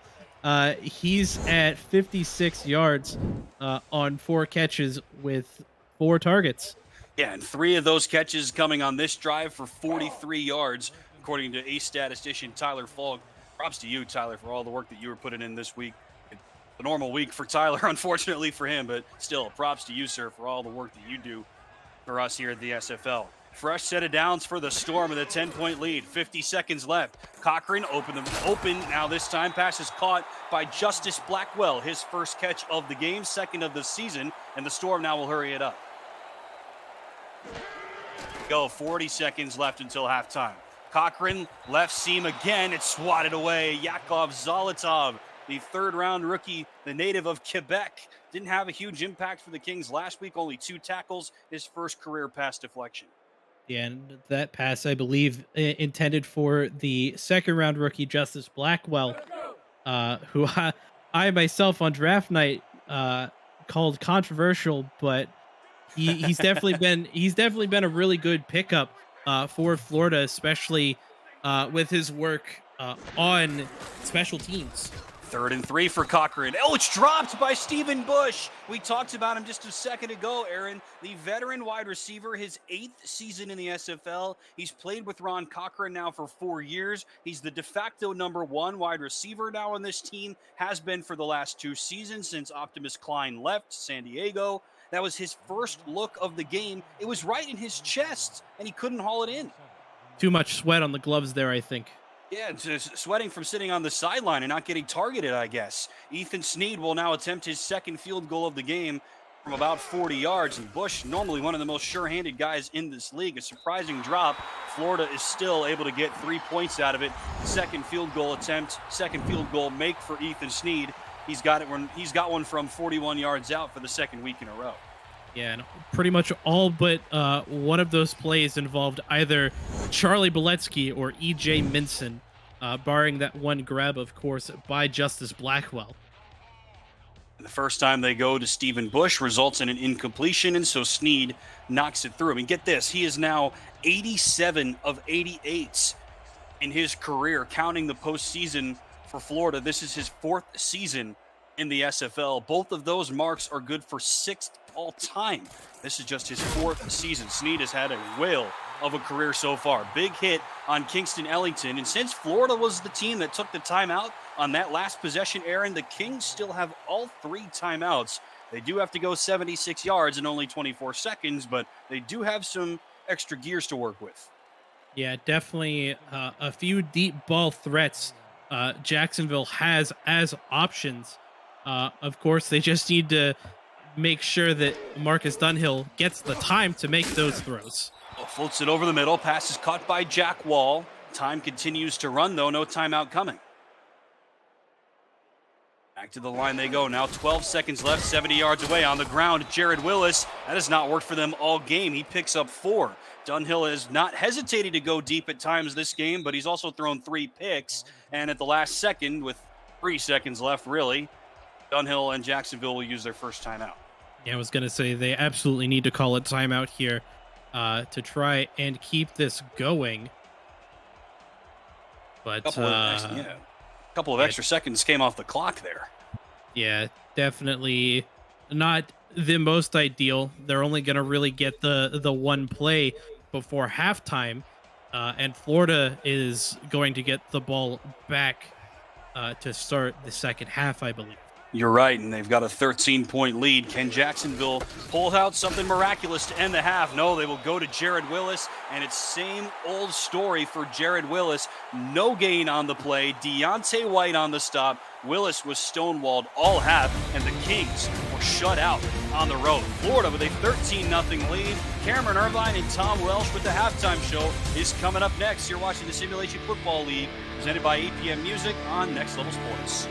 He's at 56 yards on 4 catches with 4 targets. Yeah, and 3 of those catches coming on this drive for 43 yards, according to ace statistician Tyler Falk. Props to you, Tyler, for all the work that you were putting in this week. A normal week for Tyler, unfortunately for him, but still, props to you, sir, for all the work that you do for us here at the SFL. Fresh set of downs for the Storm with a 10-point lead. 50 seconds left. Cochran open. Now this time, pass is caught by Justice Blackwell. His first catch of the game, second of the season, and the Storm now will hurry it up. Go, 40 seconds left until halftime. Cochran, left seam again. It's swatted away. Yakov Zolotov, the third-round rookie, the native of Quebec. Didn't have a huge impact for the Kings last week. Only 2 tackles. His first career pass deflection. Yeah, and that pass, I believe, intended for the second-round rookie, Justice Blackwell, who I myself on draft night called controversial, but he's definitely been a really good pickup for Florida, especially with his work on special teams. 3rd and 3 for Cochran. Oh, it's dropped by Stephen Bush. We talked about him just a second ago, Aaron. The veteran wide receiver, his 8th season in the SFL. He's played with Ron Cochran now for 4 years. He's the de facto number 1 wide receiver now on this team. Has been for the last 2 seasons since Optimus Klein left San Diego. That was his first look of the game. It was right in his chest, and he couldn't haul it in. Too much sweat on the gloves there, I think. Yeah, just sweating from sitting on the sideline and not getting targeted, I guess. Ethan Snead will now attempt his second field goal of the game from about 40 yards. And Bush, normally one of the most sure-handed guys in this league, a surprising drop. Florida is still able to get 3 points out of it. Second field goal attempt, second field goal make for Ethan Snead. He's got one from 41 yards out for the second week in a row. Yeah, and pretty much all but one of those plays involved either Charlie Boletsky or E.J. Minson, barring that one grab, of course, by Justice Blackwell. The first time they go to Stephen Bush results in an incompletion, and so Snead knocks it through. I mean, get this. He is now 87 of 88 in his career, counting the postseason for Florida. This is his 4th season in the SFL. Both of those marks are good for 6th all time. This is just his 4th season. Snead has had a whale of a career so far. Big hit on Kingston Ellington. And since Florida was the team that took the timeout on that last possession, Aaron, the Kings still have all 3 timeouts. They do have to go 76 yards in only 24 seconds, but they do have some extra gears to work with. Yeah, definitely a few deep ball threats Jacksonville has as options. Of course, they just need to make sure that Marcus Dunhill gets the time to make those throws. Oh, floats it over the middle. Pass is caught by Jack Wall. Time continues to run, though. No timeout coming. Back to the line they go. Now 12 seconds left, 70 yards away on the ground. Jared Willis, that has not worked for them all game. He picks up 4. Dunhill has not hesitated to go deep at times this game, but he's also thrown 3 picks. And at the last second, with 3 seconds left, really, Dunhill and Jacksonville will use their first timeout. Yeah, I was going to say they absolutely need to call a timeout here to try and keep this going. But couple of extra seconds came off the clock there. Yeah, definitely not the most ideal. They're only going to really get the one play before halftime, and Florida is going to get the ball back to start the second half, I believe. You're right, and they've got a 13-point lead. Can Jacksonville pull out something miraculous to end the half? No, they will go to Jared Willis, and it's same old story for Jared Willis. No gain on the play. Deontay White on the stop. Willis was stonewalled all half, and the Kings were shut out on the road. Florida with a 13-0 lead. Cameron Irvine and Tom Welsh with the halftime show is coming up next. You're watching the Simulation Football League, presented by APM Music on Next Level Sports.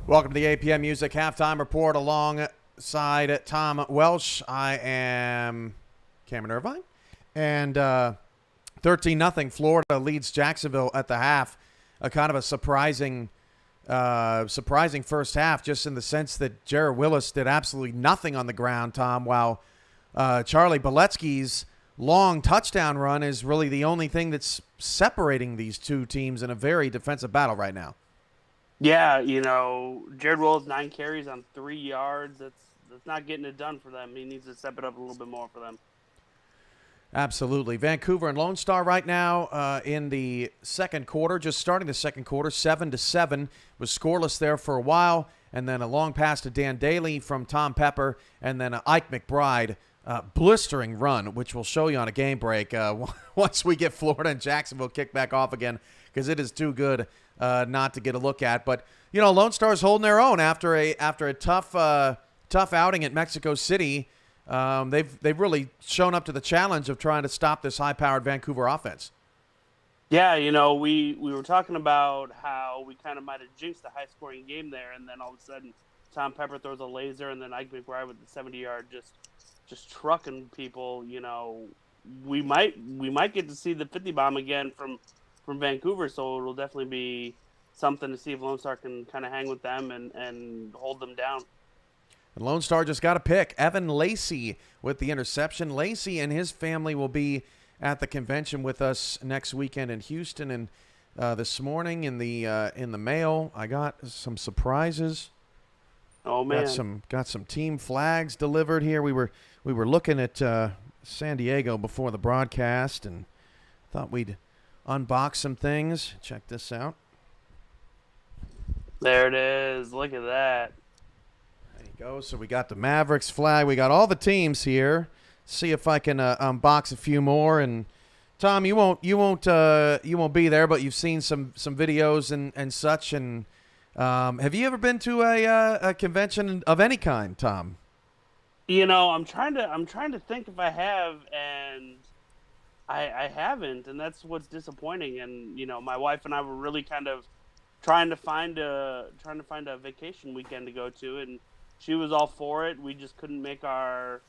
Welcome to the APM Music Halftime Report alongside Tom Welsh. I am Cameron Irvine. And 13-0, Florida leads Jacksonville at the half. A kind of a surprising first half, just in the sense that Jared Willis did absolutely nothing on the ground, Tom, while Charlie Boletsky's long touchdown run is really the only thing that's separating these two teams in a very defensive battle right now. Yeah, Jared Willis, 9 carries on 3 yards. That's not getting it done for them. He needs to step it up a little bit more for them. Absolutely. Vancouver and Lone Star right now in the second quarter, just starting the second quarter, 7-7. Was scoreless there for a while, and then a long pass to Dan Daly from Tom Pepper, and then Ike McBride, blistering run, which we'll show you on a game break once we get Florida and Jacksonville kicked back off again, because it is too good not to get a look at. But Lone Star's holding their own after a tough outing at Mexico City. They've really shown up to the challenge of trying to stop this high-powered Vancouver offense. Yeah, we were talking about how we kind of might have jinxed a high-scoring game there, and then all of a sudden Tom Pepper throws a laser, and then Ike McBride with the 70-yard just trucking people. We might get to see the 50 bomb again from Vancouver, so it'll definitely be something to see if Lone Star can kind of hang with them and hold them down. And Lone Star just got a pick. Evan Lacey with the interception. Lacey and his family will be at the convention with us next weekend in Houston. And this morning in the mail, I got some surprises. Oh man, got some team flags delivered here. We were looking at San Diego before the broadcast and thought we'd unbox some things. Check this out. there it is. Look at that. There you go. So we got the Mavericks flag. We got all the teams here. See if I can unbox a few more. And Tom, you won't be there, but you've seen some videos and such. And have you ever been to a convention of any kind, Tom? I'm trying to think if I have, and I haven't, and that's what's disappointing. And my wife and I were really kind of trying to find a vacation weekend to go to, and she was all for it. We just couldn't make our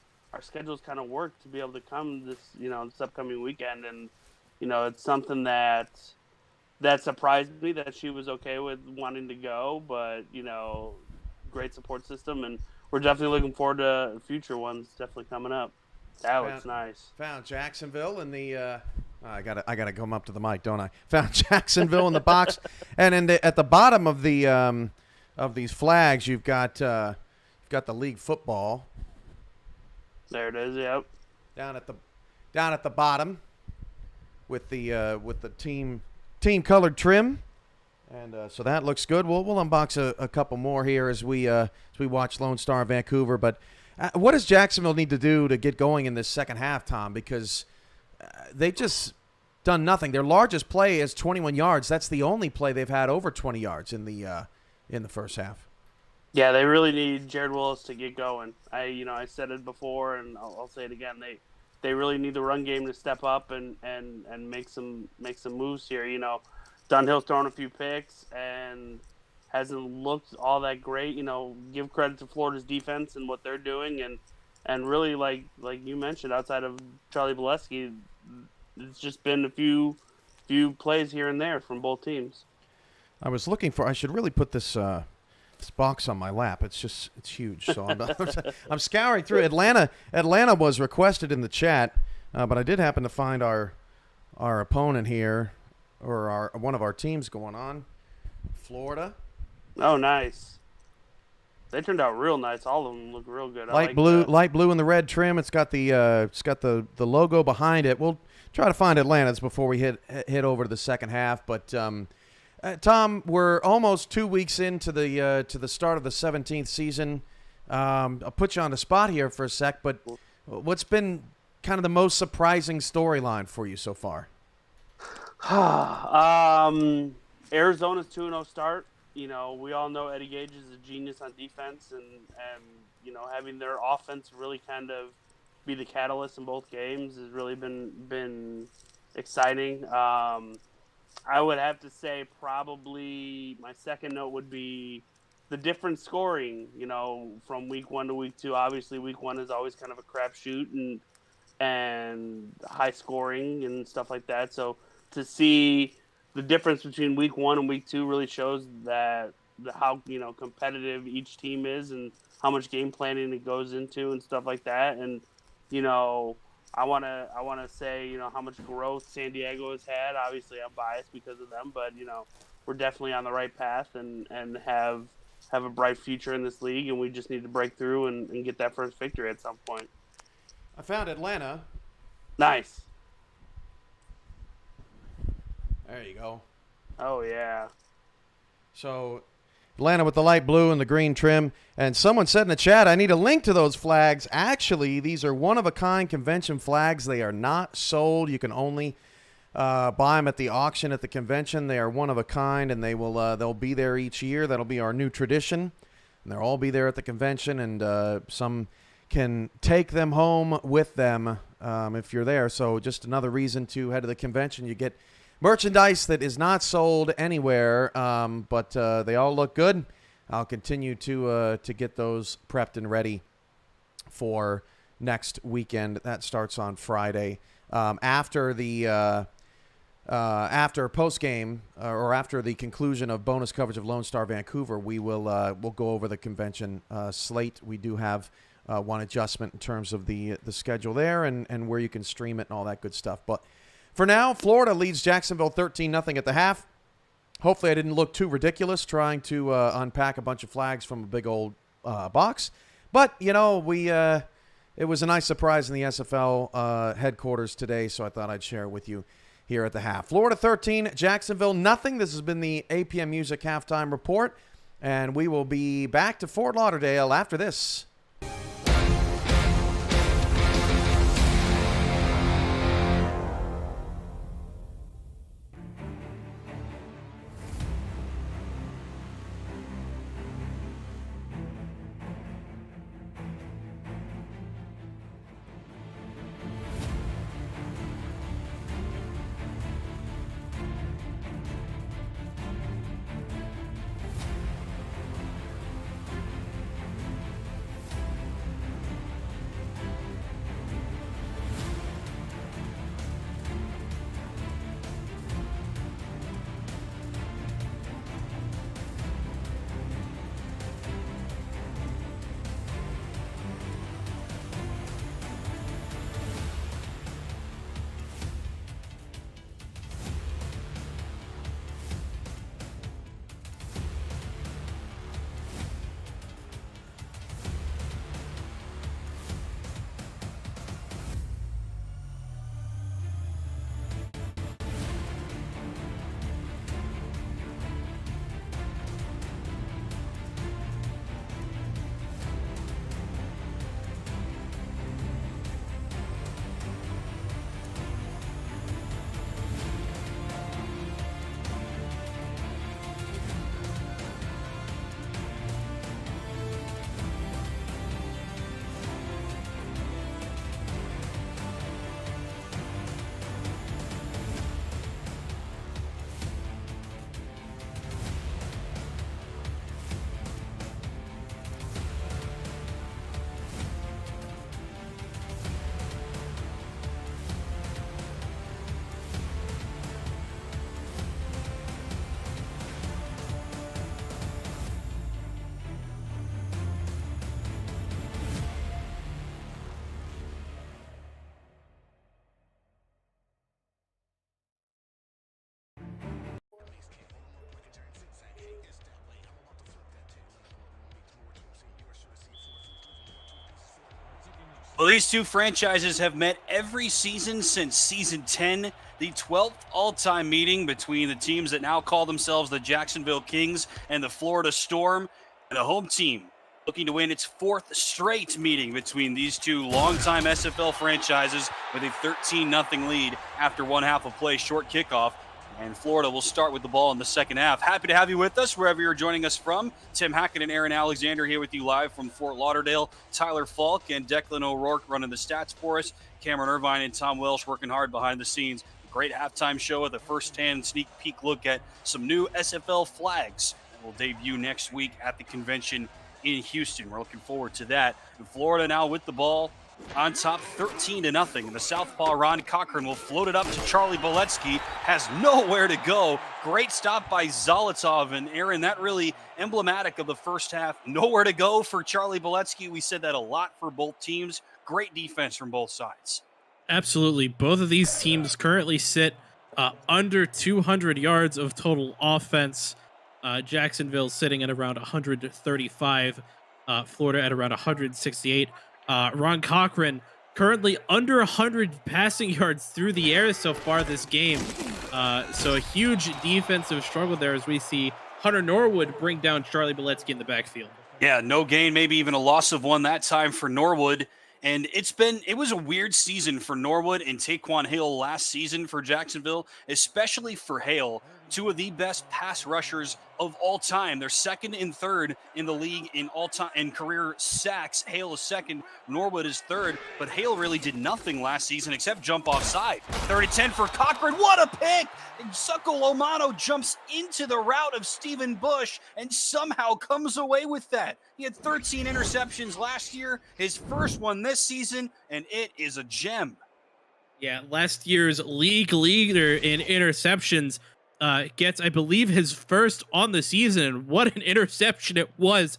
schedules kind of work to be able to come this upcoming weekend, and it's something that surprised me that she was okay with wanting to go, but great support system, and we're definitely looking forward to future ones definitely coming up. That looks nice. Found Jacksonville in the I gotta come up to the mic, don't I? Found Jacksonville in the box, and at the bottom of the of these flags, you've got the league football. There it is. Yep. Down at the bottom, with the team colored trim, and so that looks good. We'll unbox a couple more here as we watch Lone Star Vancouver. But what does Jacksonville need to do to get going in this second half, Tom? Because they've just done nothing. Their largest play is 21 yards. That's the only play they've had over 20 yards in the first half. Yeah, they really need Jared Willis to get going. I said it before, and I'll say it again. They really need the run game to step up and make some moves here. Dunhill's thrown a few picks and hasn't looked all that great. Give credit to Florida's defense and what they're doing, and really like you mentioned, outside of Charlie Bolesky, it's just been a few plays here and there from both teams. I was looking for. I should really put this box on my lap. It's huge. So I'm scouring through. Atlanta was requested in the chat, but I did happen to find our opponent here, or one of our teams going on. Florida. Oh, nice. They turned out real nice. All of them look real good. Light blue and the red trim. It's got the logo behind it. We'll try to find Atlanta's before we hit over to the second half, but. Tom, we're almost 2 weeks into the start of the 17th season. I'll put you on the spot here for a sec, but what's been kind of the most surprising storyline for you so far? Arizona's 2-0 start. We all know Eddie Gage is a genius on defense, and having their offense really kind of be the catalyst in both games has really been exciting. I would have to say probably my second note would be the different scoring, from week 1 to week 2. Obviously, week 1 is always kind of a crapshoot and high scoring and stuff like that. So to see the difference between week 1 and week 2 really shows that how competitive each team is and how much game planning it goes into and stuff like that. And I want to say, how much growth San Diego has had. Obviously, I'm biased because of them, but, we're definitely on the right path and have a bright future in this league, and we just need to break through and get that first victory at some point. I found Atlanta. Nice. There you go. Oh, yeah. So Atlanta with the light blue and the green trim. And someone said in the chat, I need a link to those flags. Actually, these are one-of-a-kind convention flags. They are not sold. You can only buy them at the auction at the convention. They are one-of-a-kind, and they'll be there each year. That'll be our new tradition. And they'll all be there at the convention, and some can take them home with them if you're there. So just another reason to head to the convention. You get merchandise that is not sold anywhere, but they all look good. I'll continue to get those prepped and ready for next weekend. That starts on Friday. After post game or after the conclusion of bonus coverage of Lone Star Vancouver, we'll go over the convention slate. We do have one adjustment in terms of the schedule there and where you can stream it and all that good stuff. But for now, Florida leads Jacksonville 13-0 at the half. Hopefully I didn't look too ridiculous trying to unpack a bunch of flags from a big old box. But, it was a nice surprise in the SFL headquarters today, so I thought I'd share it with you here at the half. Florida 13, Jacksonville nothing. This has been the APM Music Halftime Report, and we will be back to Fort Lauderdale after this. Well, these two franchises have met every season since season 10, the 12th all-time meeting between the teams that now call themselves the Jacksonville Kings and the Florida Storm, and the home team looking to win its fourth straight meeting between these two longtime SFL franchises with a 13-0 lead after one half of play, short kickoff. And Florida will start with the ball in the second half. Happy to have you with us wherever you're joining us from. Tim Hackett and Aaron Alexander here with you live from Fort Lauderdale. Tyler Falk and Declan O'Rourke running the stats for us. Cameron Irvine and Tom Welsh working hard behind the scenes. Great halftime show with a first-hand sneak peek look at some new SFL flags that will debut next week at the convention in Houston. We're looking forward to that. And Florida now with the ball on top 13-0. And the southpaw Ron Cochran will float it up to Charlie Boletsky. Has nowhere to go. Great stop by Zolotov. And Aaron, that really emblematic of the first half. Nowhere to go for Charlie Boletsky. We said that a lot for both teams. Great defense from both sides. Absolutely. Both of these teams currently sit under 200 yards of total offense. Jacksonville sitting at around 135. Florida at around 168. Ron Cochran currently under 100 passing yards through the air so far this game. So a huge defensive struggle there as we see Hunter Norwood bring down Charlie Boletsky in the backfield. Yeah, no gain, maybe even a loss of one that time for Norwood. And it was a weird season for Norwood and Taquan Hale last season for Jacksonville, especially for Hale. two of the best pass rushers of all time. They're second and third in the league in all-time in career sacks. Hale is second, Norwood is third, but Hale really did nothing last season except jump offside. 30-10 for Cochran. What a pick! And Succo Lomano jumps into the route of Stephen Bush and somehow comes away with that. He had 13 interceptions last year, his first one this season, and it is a gem. Yeah, last year's league leader in interceptions gets, I believe, his first on the season. What an interception it was.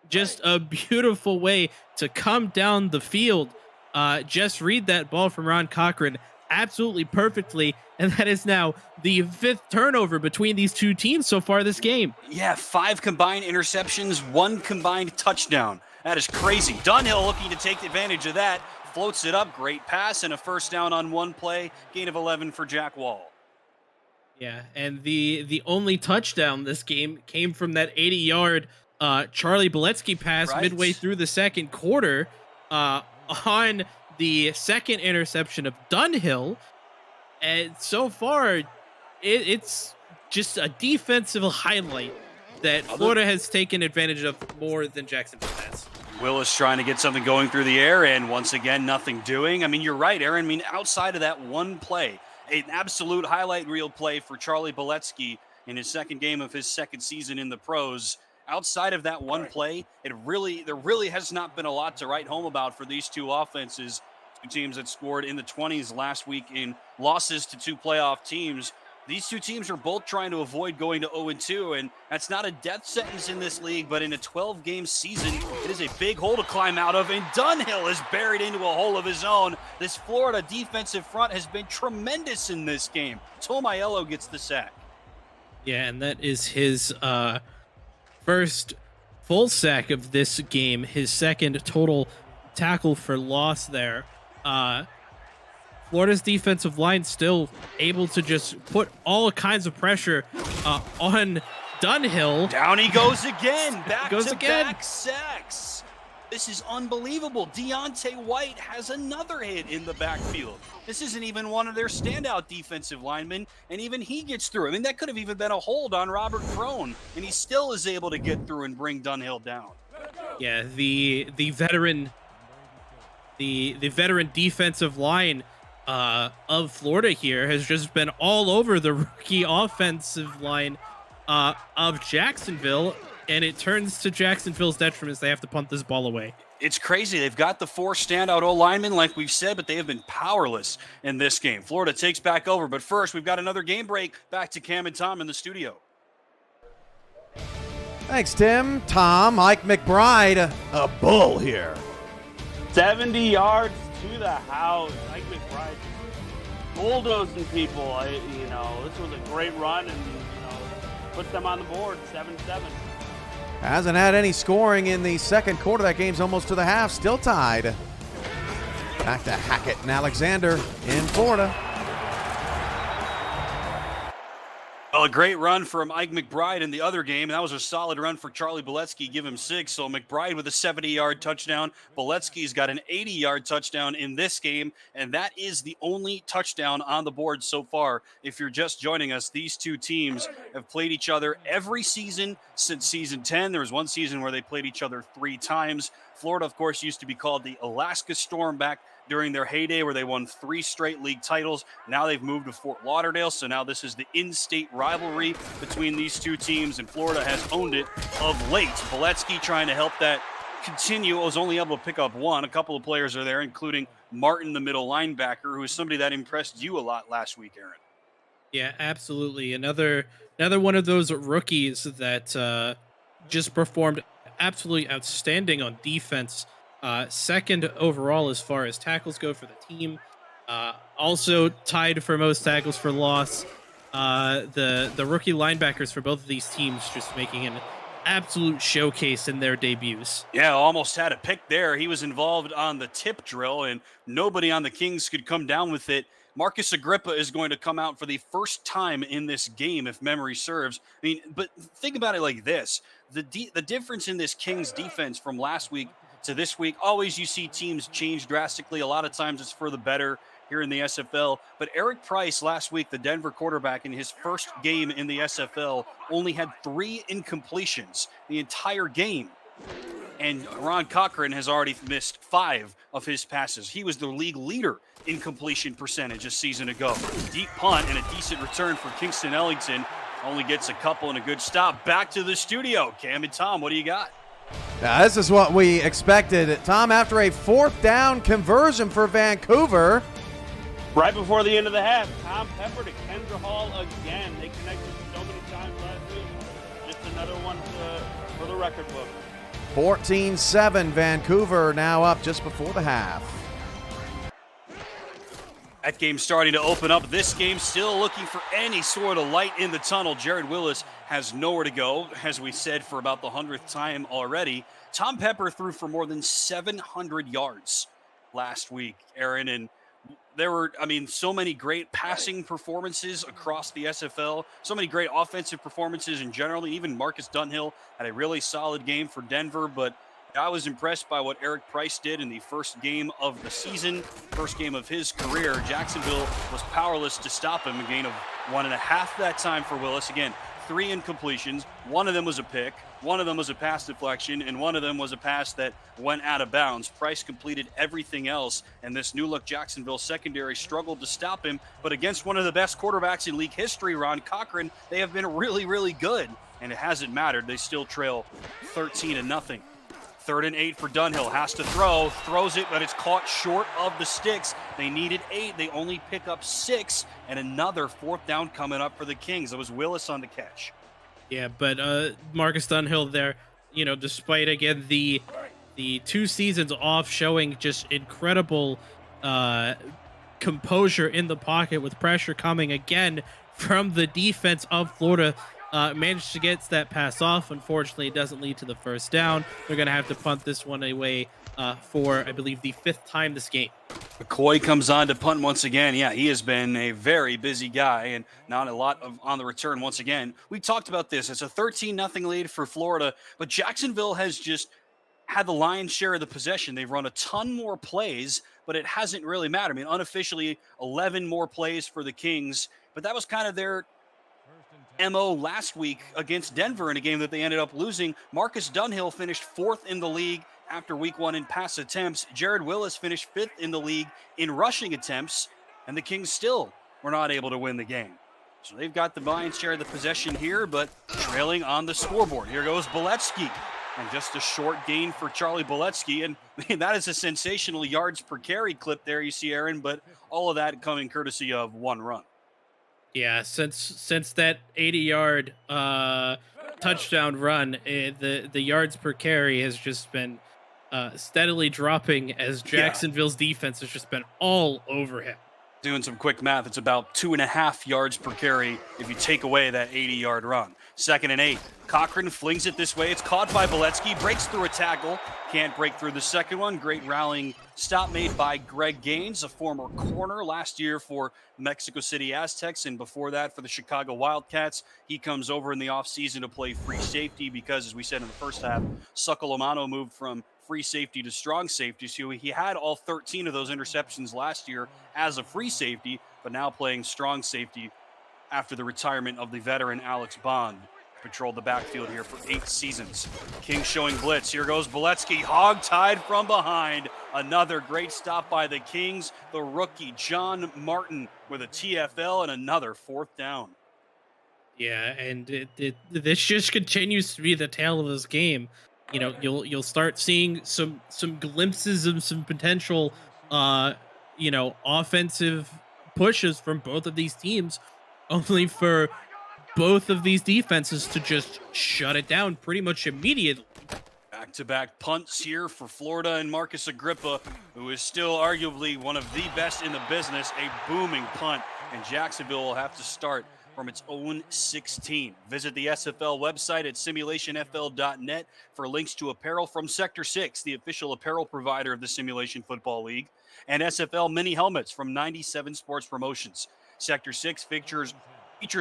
Just a beautiful way to come down the field. Just read that ball from Ron Cochran absolutely perfectly, and that is now the 5th turnover between these two teams so far this game. Yeah, 5 combined interceptions, 1 combined touchdown. That is crazy. Dunhill looking to take advantage of that. Floats it up, great pass, and a first down on one play. Gain of 11 for Jack Wall. Yeah, and the only touchdown this game came from that 80-yard Charlie Boletsky pass midway through the second quarter on the second interception of Dunhill. And so far, it's just a defensive highlight that Florida has taken advantage of more than Jacksonville has. Willis trying to get something going through the air, and once again, nothing doing. I mean, you're right, Aaron. I mean, outside of that one play, an absolute highlight reel play for Charlie Boletsky in his second game of his second season in the pros. Outside of that one play, there really has not been a lot to write home about for these two offenses. Two teams that scored in the 20s last week in losses to two playoff teams. These two teams are both trying to avoid going to 0-2, and that's not a death sentence in this league, but in a 12-game season, it is a big hole to climb out of, and Dunhill is buried into a hole of his own. This Florida defensive front has been tremendous in this game. Tomaello gets the sack. Yeah, and that is his first full sack of this game, his second total tackle for loss there. Florida's defensive line still able to just put all kinds of pressure on Dunhill. Down he goes again. Back-to-back sacks. This is unbelievable. Deontay White has another hit in the backfield. This isn't even one of their standout defensive linemen, and even he gets through. I mean, that could have even been a hold on Robert Crone, and he still is able to get through and bring Dunhill down. Yeah, the veteran defensive line of Florida here has just been all over the rookie offensive line of Jacksonville, and it turns to Jacksonville's detriment as they have to punt this ball away. It's crazy. They've got the 4 standout O-linemen, like we've said, but they have been powerless in this game. Florida takes back over, but first, we've got another game break. Back to Cam and Tom in the studio. Thanks, Tim. Tom, Mike McBride, a bull here. 70 yards to the house. Mike McBride bulldozing people. This was a great run, and puts them on the board, 7-7. Hasn't had any scoring in the second quarter. That game's almost to the half, still tied. Back to Hackett and Alexander in Florida. Well, a great run from Ike McBride in the other game. That was a solid run for Charlie Boletsky, give him 6. So McBride with a 70-yard touchdown. Boletsky's got an 80-yard touchdown in this game, and that is the only touchdown on the board so far. If you're just joining us, these two teams have played each other every season since season 10. There was one season where they played each other 3 times. Florida, of course, used to be called the Alaska Storm back during their heyday where they won 3 straight league titles. Now they've moved to Fort Lauderdale, so now this is the in-state rivalry between these two teams, and Florida has owned it of late. Boletsky trying to help that continue. Was only able to pick up 1. A couple of players are there, including Martin, the middle linebacker, who is somebody that impressed you a lot last week, Aaron. Yeah, absolutely. Another one of those rookies that just performed absolutely outstanding on defense. Second overall as far as tackles go for the team. Also tied for most tackles for loss. The rookie linebackers for both of these teams just making an absolute showcase in their debuts. Yeah, almost had a pick there. He was involved on the tip drill, and nobody on the Kings could come down with it. Marcus Agrippa is going to come out for the first time in this game, if memory serves. I mean, but think about it like this. The difference in this Kings defense from last week to this week, always you see teams change drastically. A lot of times it's for the better. here in the SFL. But Eric Price last week, the Denver quarterback, in his first game in the SFL, only had 3 incompletions the entire game. And Ron Cochran has already missed 5 of his passes. He was the league leader in completion percentage a season ago. Deep punt and a decent return for Kingston Ellington. Only gets a couple and a good stop. Back to the studio. Cam and Tom, what do you got? Now, this is what we expected. Tom, after a 4th down conversion for Vancouver. Right before the end of the half, Tom Pepper to Kendra Hall again. They connected so many times last week. Just another one for the record book. 14-7, Vancouver now up just before the half. That game starting to open up. This game still looking for any sort of light in the tunnel. Jared Willis has nowhere to go, as we said for about the 100th time already. Tom Pepper threw for more than 700 yards last week, Aaron, and there were, so many great passing performances across the SFL, so many great offensive performances in general. Even Marcus Dunhill had a really solid game for Denver, but I was impressed by what Eric Price did in the first game of the season, first game of his career. Jacksonville was powerless to stop him. A gain of 1.5 that time for Willis. Again, 3 incompletions. One of them was a pick, one of them was a pass deflection, and one of them was a pass that went out of bounds. Price completed everything else, and this new-look Jacksonville secondary struggled to stop him. But against one of the best quarterbacks in league history, Ron Cochran, they have been really, really good, and it hasn't mattered. They still trail 13-0. 3rd and 8 for Dunhill. Has to throw. Throws it, but it's caught short of the sticks. They needed 8. They only pick up 6. And another 4th down coming up for the Kings. It was Willis on the catch. Yeah, but Marcus Dunhill there, despite, again, the 2 seasons off, showing just incredible composure in the pocket with pressure coming again from the defense of Florida. Managed to get that pass off. Unfortunately, it doesn't lead to the 1st down. They're going to have to punt this one away for, I believe, the 5th time this game. McCoy comes on to punt once again. Yeah, he has been a very busy guy and not a lot on the return once again. We talked about this. It's a 13-0 lead for Florida, but Jacksonville has just had the lion's share of the possession. They've run a ton more plays, but it hasn't really mattered. Unofficially, 11 more plays for the Kings, but that was kind of their MO last week against Denver in a game that they ended up losing. Marcus Dunhill finished 4th in the league after week 1 in pass attempts. Jared Willis finished 5th in the league in rushing attempts, and the Kings still were not able to win the game. So they've got the lion's share of the possession here, but trailing on the scoreboard. Here goes Boletsky, and just a short gain for Charlie Boletsky, and that is a sensational yards per carry clip there you see, Aaron, but all of that coming courtesy of 1 run. Yeah, since that 80-yard touchdown run, the yards per carry has just been steadily dropping as Jacksonville's defense has just been all over him. Doing some quick math, it's about 2.5 yards per carry if you take away that 80-yard run. 2nd and 8. Cochran flings it this way. It's caught by Boletsky. Breaks through a tackle. Can't break through the second one. Great rallying stop made by Greg Gaines, a former corner last year for Mexico City Aztecs, and before that for the Chicago Wildcats. He comes over in the offseason to play free safety because, as we said in the first half, Succolomano moved from free safety to strong safety. So he had all 13 of those interceptions last year as a free safety, but now playing strong safety after the retirement of the veteran Alex Bond. Patrolled the backfield here for 8 seasons. Kings showing blitz. Here goes Boletsky, hog-tied from behind. Another great stop by the Kings. The rookie John Martin with a TFL and another 4th down. Yeah, and this just continues to be the tale of this game. You'll start seeing some glimpses of some potential, offensive pushes from both of these teams, only for both of these defenses to just shut it down pretty much immediately. Back-to-back punts here for Florida and Marcus Agrippa, who is still arguably one of the best in the business. A booming punt, and Jacksonville will have to start from its own 16. Visit the SFL website at simulationfl.net for links to apparel from Sector 6, the official apparel provider of the Simulation Football League, and SFL mini helmets from 97 Sports Promotions. Sector 6 features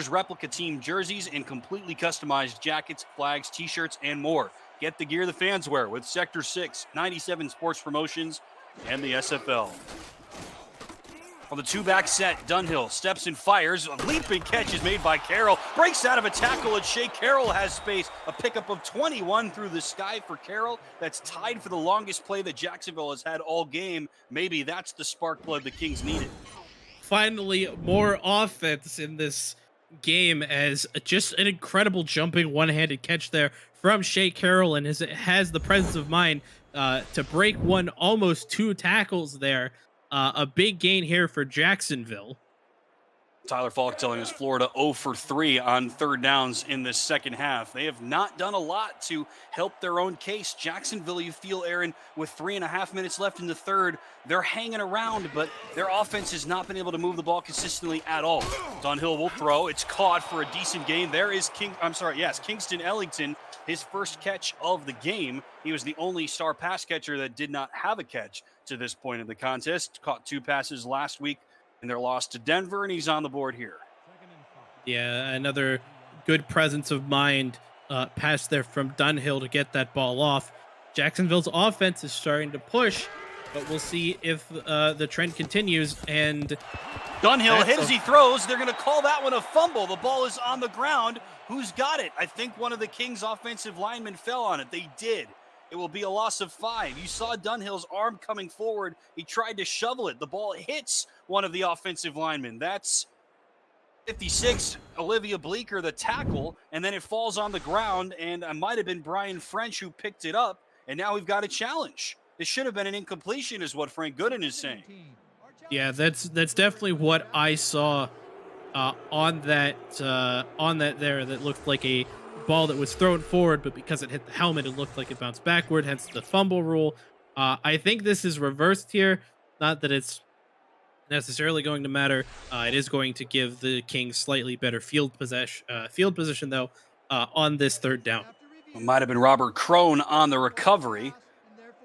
replica team jerseys and completely customized jackets, flags, t-shirts, and more. Get the gear the fans wear with Sector 6, 97 Sports Promotions, and the SFL. On the two-back set, Dunhill steps and fires. A leaping catch is made by Carroll. Breaks out of a tackle, and Shea Carroll has space. A pickup of 21 through the sky for Carroll. That's tied for the longest play that Jacksonville has had all game. Maybe that's the spark plug the Kings needed. Finally, more offense in this game, as just an incredible jumping one-handed catch there from Shea Carroll, and has the presence of mind to break one, almost two tackles there. A big gain here for Jacksonville. Tyler Falk telling us Florida 0 for 3 on third downs in this second half. They have not done a lot to help their own case. Jacksonville, you feel, Aaron, with 3.5 minutes left in the third, they're hanging around, but their offense has not been able to move the ball consistently at all. Dunhill will throw. It's caught for a decent gain. There is Kingston Ellington, his first catch of the game. He was the only star pass catcher that did not have a catch to this point in the contest. Caught 2 passes last week in their loss to Denver, and he's on the board here. Yeah, another good presence of mind pass there from Dunhill to get that ball off. Jacksonville's offense is starting to push, but we'll see if the trend continues. And Dunhill hit as he throws. They're going to call that one a fumble. The ball is on the ground. Who's got it? I think one of the Kings' offensive linemen fell on it. They did. It will be a loss of 5. You saw Dunhill's arm coming forward. He tried to shovel it. The ball hits one of the offensive linemen. That's 56, Olivia Bleeker, the tackle, and then it falls on the ground, and it might have been Brian French who picked it up, and now we've got a challenge. This should have been an incompletion, is what Frank Gooden is saying. Yeah, that's definitely what I saw on that there. That looked like a ball that was thrown forward, but because it hit the helmet, it looked like it bounced backward, hence the fumble rule. I think this is reversed here. Not that it's necessarily going to matter. It is going to give the Kings slightly better field position though on this third down. It might have been Robert Crone on the recovery.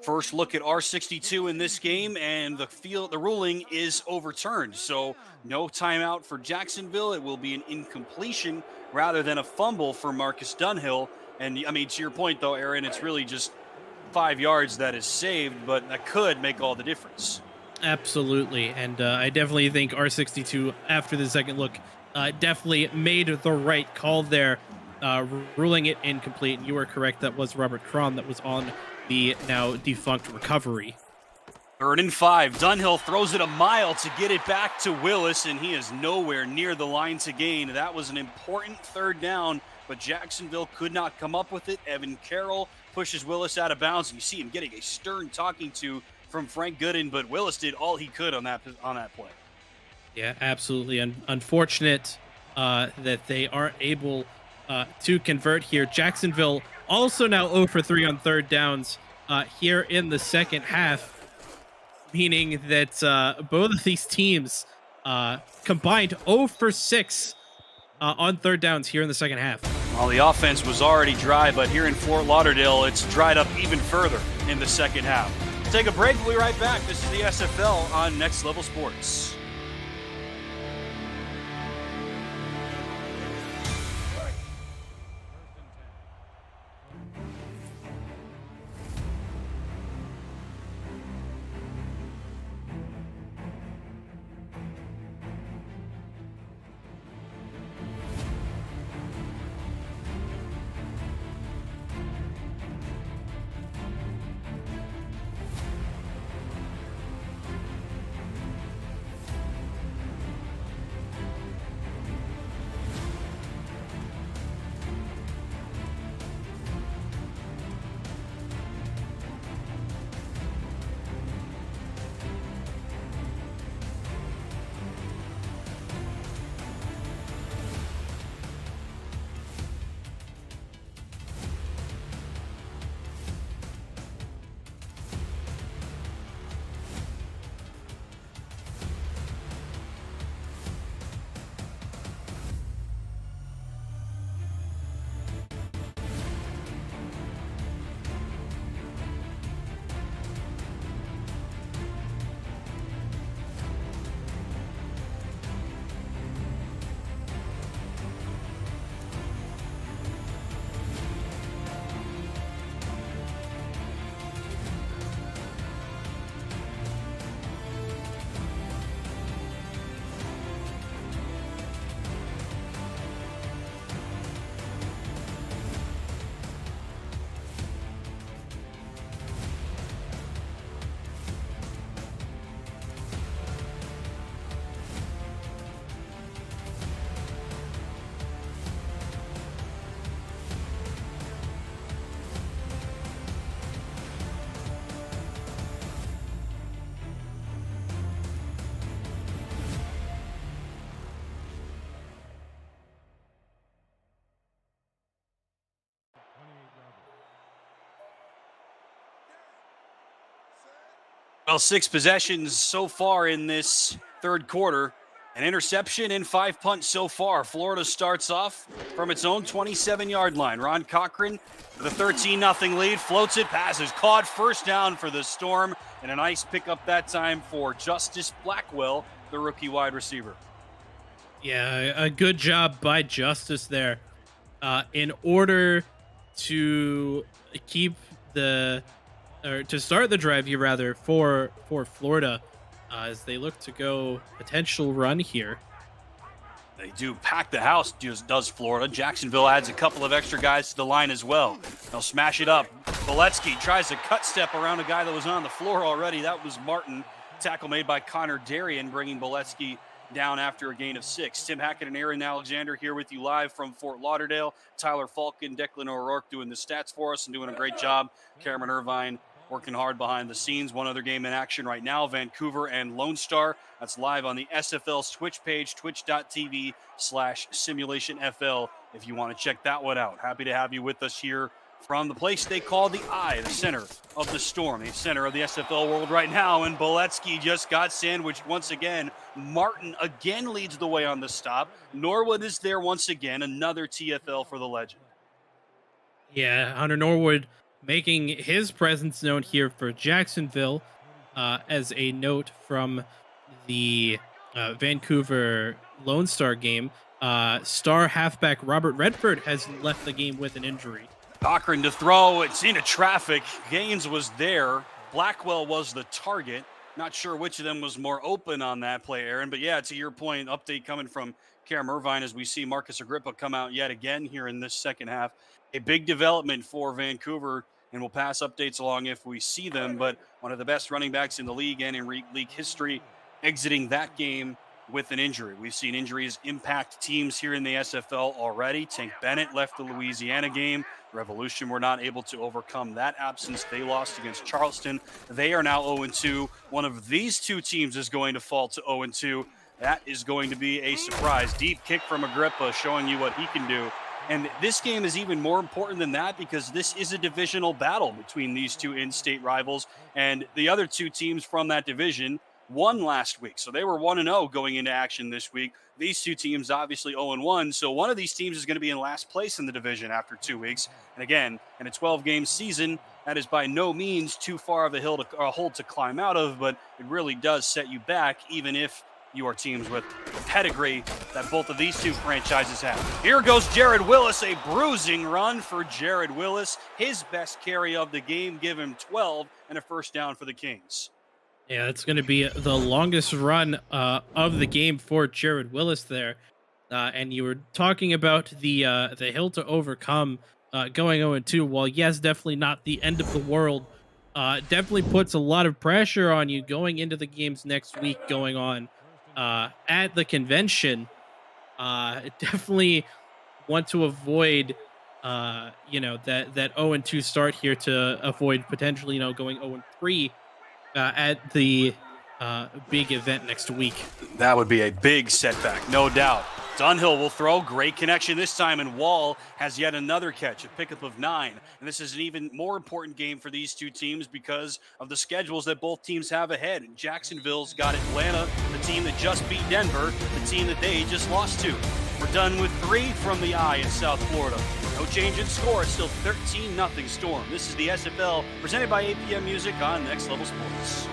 First look at R62 in this game, and the ruling is overturned. So no timeout for Jacksonville. It will be an incompletion rather than a fumble for Marcus Dunhill. And I mean, to your point though, Aaron, it's really just 5 yards that is saved, but that could make all the difference. Absolutely. And I definitely think R62, after the second look, definitely made the right call there, ruling it incomplete. And you were correct. That was Robert Cron that was on the now defunct recovery. 3rd and 5. Dunhill throws it a mile to get it back to Willis, and he is nowhere near the line to gain. That was an important third down, but Jacksonville could not come up with it. Evan Carroll pushes Willis out of bounds, and you see him getting a stern talking to from Frank Gooden, but Willis did all he could on that play. Yeah, absolutely. Unfortunate that they aren't able to convert here. Jacksonville also now 0 for 3 on third downs here in the second half, meaning that both of these teams combined 0 for 6 on third downs here in the second half. Well, the offense was already dry, but here in Fort Lauderdale, it's dried up even further in the second half. Take a break. We'll be right back. This is the SFL on Next Level Sports. Well, 6 possessions so far in this third quarter. An interception and 5 punts so far. Florida starts off from its own 27-yard line. Ron Cochran with a 13-0 lead. Floats it, passes, caught, first down for the Storm. And a nice pickup that time for Justice Blackwell, the rookie wide receiver. Yeah, a good job by Justice there. In order to keep to start the drive here rather for Florida, as they look to go potential run here. They do pack the house, does Florida. Jacksonville adds a couple of extra guys to the line as well. They'll smash it up. Boletsky tries to cut step around a guy that was on the floor already. That was Martin. Tackle made by Connor Darien, bringing Boletsky down after a gain of 6. Tim Hackett and Aaron Alexander here with you live from Fort Lauderdale. Tyler Falcon, Declan O'Rourke doing the stats for us and doing a great job. Cameron Irvine working hard behind the scenes. One other game in action right now, Vancouver and Lone Star. That's live on the SFL Twitch page, twitch.tv/SimulationFL, if you want to check that one out. Happy to have you with us here from the place they call the Eye, the center of the Storm, the center of the SFL world right now. And Boletsky just got sandwiched once again. Martin again leads the way on the stop. Norwood is there once again, another TFL for the legend. Yeah, Hunter Norwood making his presence known here for Jacksonville. As a note from the Vancouver Lone Star game, star halfback Robert Redford has left the game with an injury. Cochran to throw. It's into traffic. Gaines was there. Blackwell was the target. Not sure which of them was more open on that play, Aaron. But yeah, to your point, update coming from Cam Irvine as we see Marcus Agrippa come out yet again here in this second half. A big development for Vancouver, and we'll pass updates along if we see them. But one of the best running backs in the league and in league history exiting that game with an injury. We've seen injuries impact teams here in the SFL already. Tank Bennett left the Louisiana game. Revolution were not able to overcome that absence. They lost against Charleston. They are now 0-2. One of these two teams is going to fall to 0-2. That is going to be a surprise. Deep kick from Agrippa showing you what he can do. And this game is even more important than that because this is a divisional battle between these two in-state rivals. And the other two teams from that division won last week. So they were 1-0 going into action this week. These two teams obviously 0-1. So one of these teams is going to be in last place in the division after 2 weeks. And again, in a 12-game season, that is by no means too far of a hole to climb out of, but it really does set you back, even if you are teams with the pedigree that both of these two franchises have. Here goes Jared Willis, a bruising run for Jared Willis. His best carry of the game, give him 12 and a first down for the Kings. Yeah, it's going to be the longest run of the game for Jared Willis there. And you were talking about the hill to overcome going 0-2. While yes, definitely not the end of the world, definitely puts a lot of pressure on you going into the games next week going on at the convention. Definitely want to avoid that 0-2 start here to avoid potentially going 0-3 at the big event next week. That would be a big setback, no doubt. Dunhill will throw. Great connection this time, and Wall has yet another catch, a pickup of 9. And this is an even more important game for these two teams because of the schedules that both teams have ahead. Jacksonville's got Atlanta, the team that just beat Denver, the team that they just lost to. We're done with 3 from the Eye in South Florida. No change in score. It's still 13-0 Storm. This is the SFL presented by APM Music on Next Level Sports.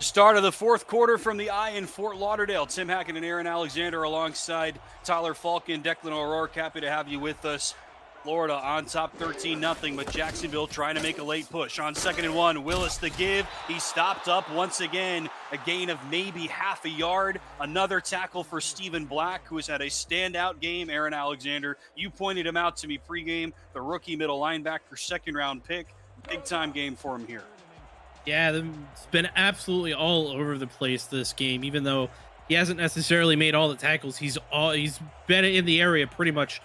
Start of the fourth quarter from the I in Fort Lauderdale. Tim Hackett and Aaron Alexander alongside Tyler Falcon, Declan O'Rourke. Happy to have you with us. Florida on top 13-0, but Jacksonville trying to make a late push. On 2nd and 1, Willis the give. He stopped up once again. A gain of maybe half a yard. Another tackle for Stephen Black, who has had a standout game. Aaron Alexander, you pointed him out to me pregame. The rookie middle linebacker, second-round pick. Big-time game for him here. Yeah, it's been absolutely all over the place this game, even though he hasn't necessarily made all the tackles. He's been in the area pretty much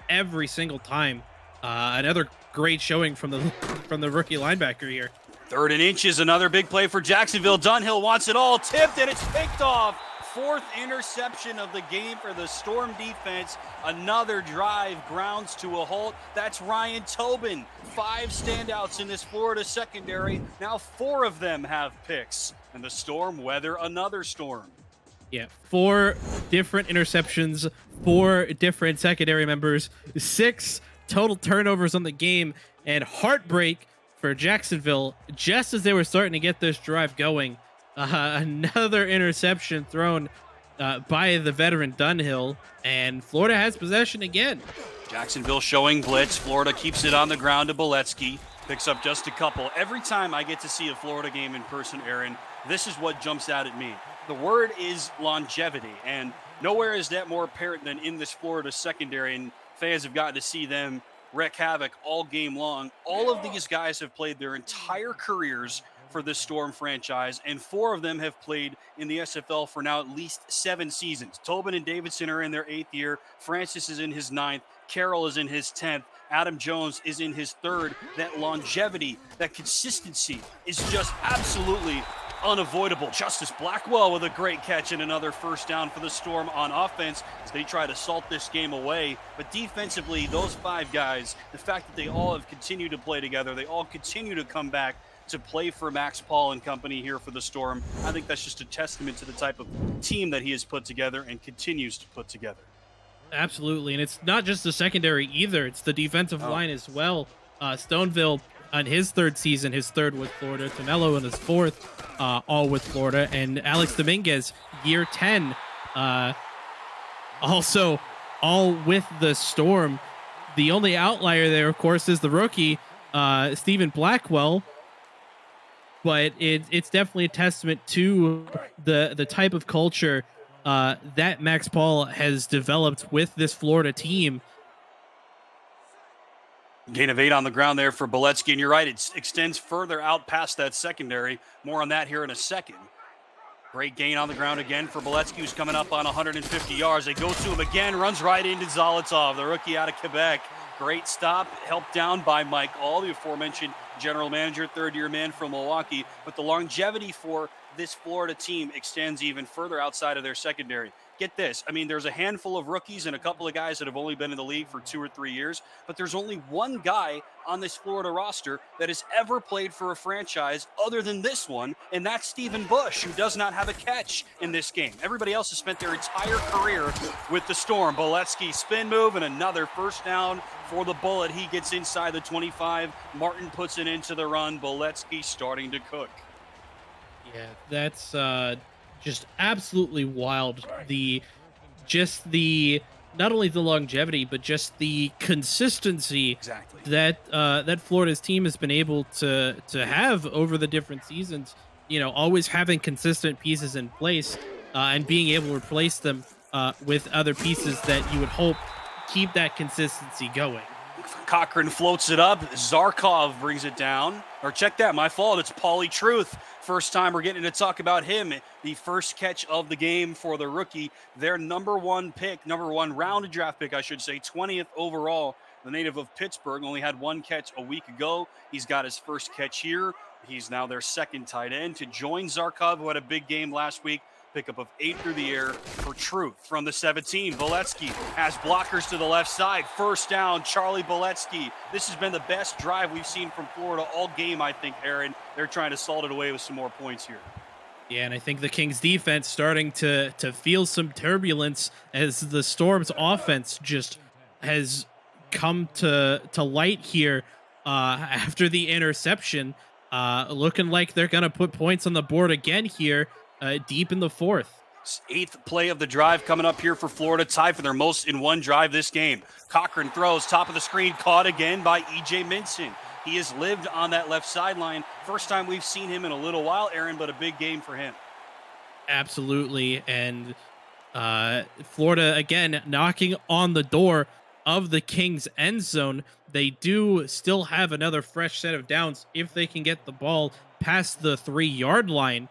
every single time. Another great showing from the rookie linebacker here. 3rd and inches, another big play for Jacksonville. Dunhill wants it all tipped, and it's picked off. 4th interception of the game for the Storm defense. Another drive grounds to a halt. That's Ryan Tobin. 5 standouts in this Florida secondary. Now 4 of them have picks. And the Storm weather another storm. Yeah, 4 different interceptions, 4 different secondary members, 6 total turnovers on the game, and heartbreak for Jacksonville just as they were starting to get this drive going. Another interception thrown by the veteran Dunhill, and Florida has possession again. Jacksonville showing blitz. Florida keeps it on the ground to Boletsky. Picks up just a couple. Every time I get to see a Florida game in person, Aaron, this is what jumps out at me. The word is longevity, and nowhere is that more apparent than in this Florida secondary, and fans have gotten to see them wreak havoc all game long. All of these guys have played their entire careers for this Storm franchise, and 4 of them have played in the SFL for now at least 7 seasons. Tobin and Davidson are in their 8th year. Francis is in his 9th. Carroll is in his 10th. Adam Jones is in his 3rd. That longevity, that consistency is just absolutely unavoidable. Justice Blackwell with a great catch and another first down for the Storm on offense as they try to salt this game away. But defensively, those 5 guys, the fact that they all have continued to play together, they all continue to come back to play for Max Paul and company here for the Storm. I think that's just a testament to the type of team that he has put together and continues to put together. Absolutely, and it's not just the secondary either. It's the defensive line as well. Stoneville on his 3rd season, his 3rd with Florida. Tonello in his 4th, all with Florida. And Alex Dominguez, year 10, also all with the Storm. The only outlier there, of course, is the rookie, Stephen Blackwell. But it's definitely a testament to the type of culture that Max Paul has developed with this Florida team. Gain of 8 on the ground there for Boletsky, and you're right, it extends further out past that secondary. More on that here in a second. Great gain on the ground again for Boletsky, who's coming up on 150 yards. They go to him again, runs right into Zolotov, the rookie out of Quebec. Great stop, helped down by Mike All, the aforementioned general manager, 3rd-year man from Milwaukee. But the longevity for this Florida team extends even further outside of their secondary. Get this, I mean, there's a handful of rookies and a couple of guys that have only been in the league for 2 or 3 years, but there's only one guy on this Florida roster that has ever played for a franchise other than this one, and that's Stephen Bush, who does not have a catch in this game. Everybody else has spent their entire career with the Storm. Boletsky spin move and another first down for the Bullet. He gets inside the 25. Martin puts it into the run. Boletsky starting to cook. Yeah, that's just absolutely wild. Not only the longevity, but just the consistency that that Florida's team has been able to have over the different seasons. You know, always having consistent pieces in place and being able to replace them with other pieces that you would hope keep that consistency going. Cochran floats it up. Zarkov brings it down. Or check that, my fault. It's Pauly Truth. First time we're getting to talk about him. The first catch of the game for the rookie. Their number 1 rounded draft pick, I should say, 20th overall. The native of Pittsburgh only had 1 catch a week ago. He's got his first catch here. He's now their 2nd tight end to join Zarkov, who had a big game last week. Pickup of 8 through the air for Truth from the 17. Boletsky has blockers to the left side. First down, Charlie Boletsky. This has been the best drive we've seen from Florida all game, I think, Aaron. They're trying to salt it away with some more points here. Yeah, and I think the Kings defense starting to feel some turbulence as the Storm's offense just has come to light here after the interception. looking like they're going to put points on the board again here, deep in the fourth. 8th play of the drive coming up here for Florida, tied for their most in one drive this game. Cochran throws, top of the screen, caught again by E.J. Minson. He has lived on that left sideline. First time we've seen him in a little while, Aaron, but a big game for him. Absolutely, and Florida, again, knocking on the door of the Kings' end zone. They do still have another fresh set of downs if they can get the ball past the 3-yard line.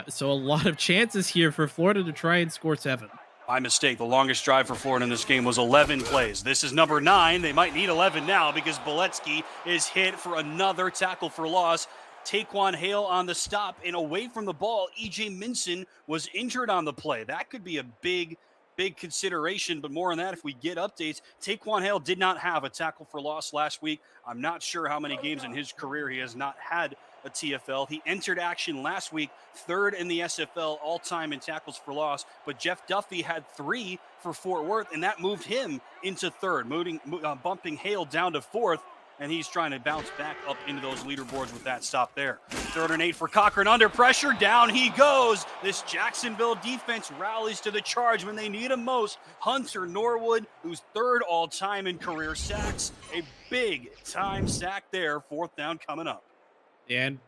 So a lot of chances here for Florida to try and score 7. My mistake. The longest drive for Florida in this game was 11 plays. This is number 9. They might need 11 now because Boletsky is hit for another tackle for loss. Taquan Hale on the stop and away from the ball. E.J. Minson was injured on the play. That could be a big consideration, but more on that if we get updates. Taquan Hale did not have a tackle for loss last week. I'm not sure how many games in his career he has not had a TFL. He entered action last week, 3rd in the SFL all-time in tackles for loss, but Jeff Duffy had 3 for Fort Worth, and that moved him into 3rd, bumping Hale down to 4th, and he's trying to bounce back up into those leaderboards with that stop there. 3rd and 8 for Cochran, under pressure, down he goes. This Jacksonville defense rallies to the charge when they need him most. Hunter Norwood, who's 3rd all-time in career sacks, a big-time sack there, 4th down coming up. And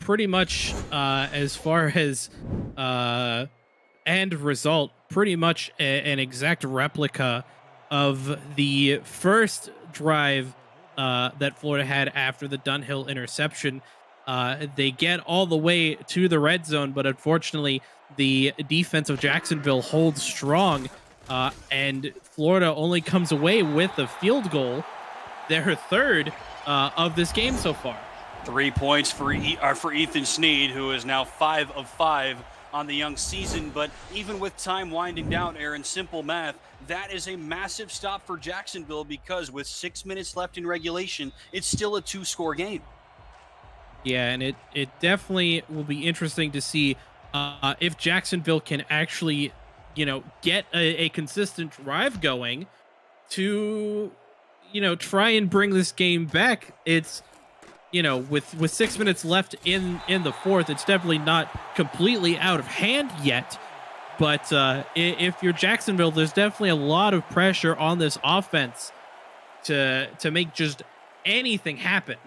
pretty much as far as end result, pretty much an exact replica of the first drive that Florida had after the Dunhill interception. They get all the way to the red zone, but unfortunately the defense of Jacksonville holds strong, and Florida only comes away with a field goal, their 3rd of this game so far. 3 points for Ethan Sneed, who is now 5 of 5 on the young season. But even with time winding down, Aaron, simple math, that is a massive stop for Jacksonville because with 6 minutes left in regulation, it's still a 2-score game. Yeah, and it definitely will be interesting to see if Jacksonville can actually, get a consistent drive going to, try and bring this game back. It's, with 6 minutes left in the fourth, it's definitely not completely out of hand yet. But if you're Jacksonville, there's definitely a lot of pressure on this offense to make just anything happen.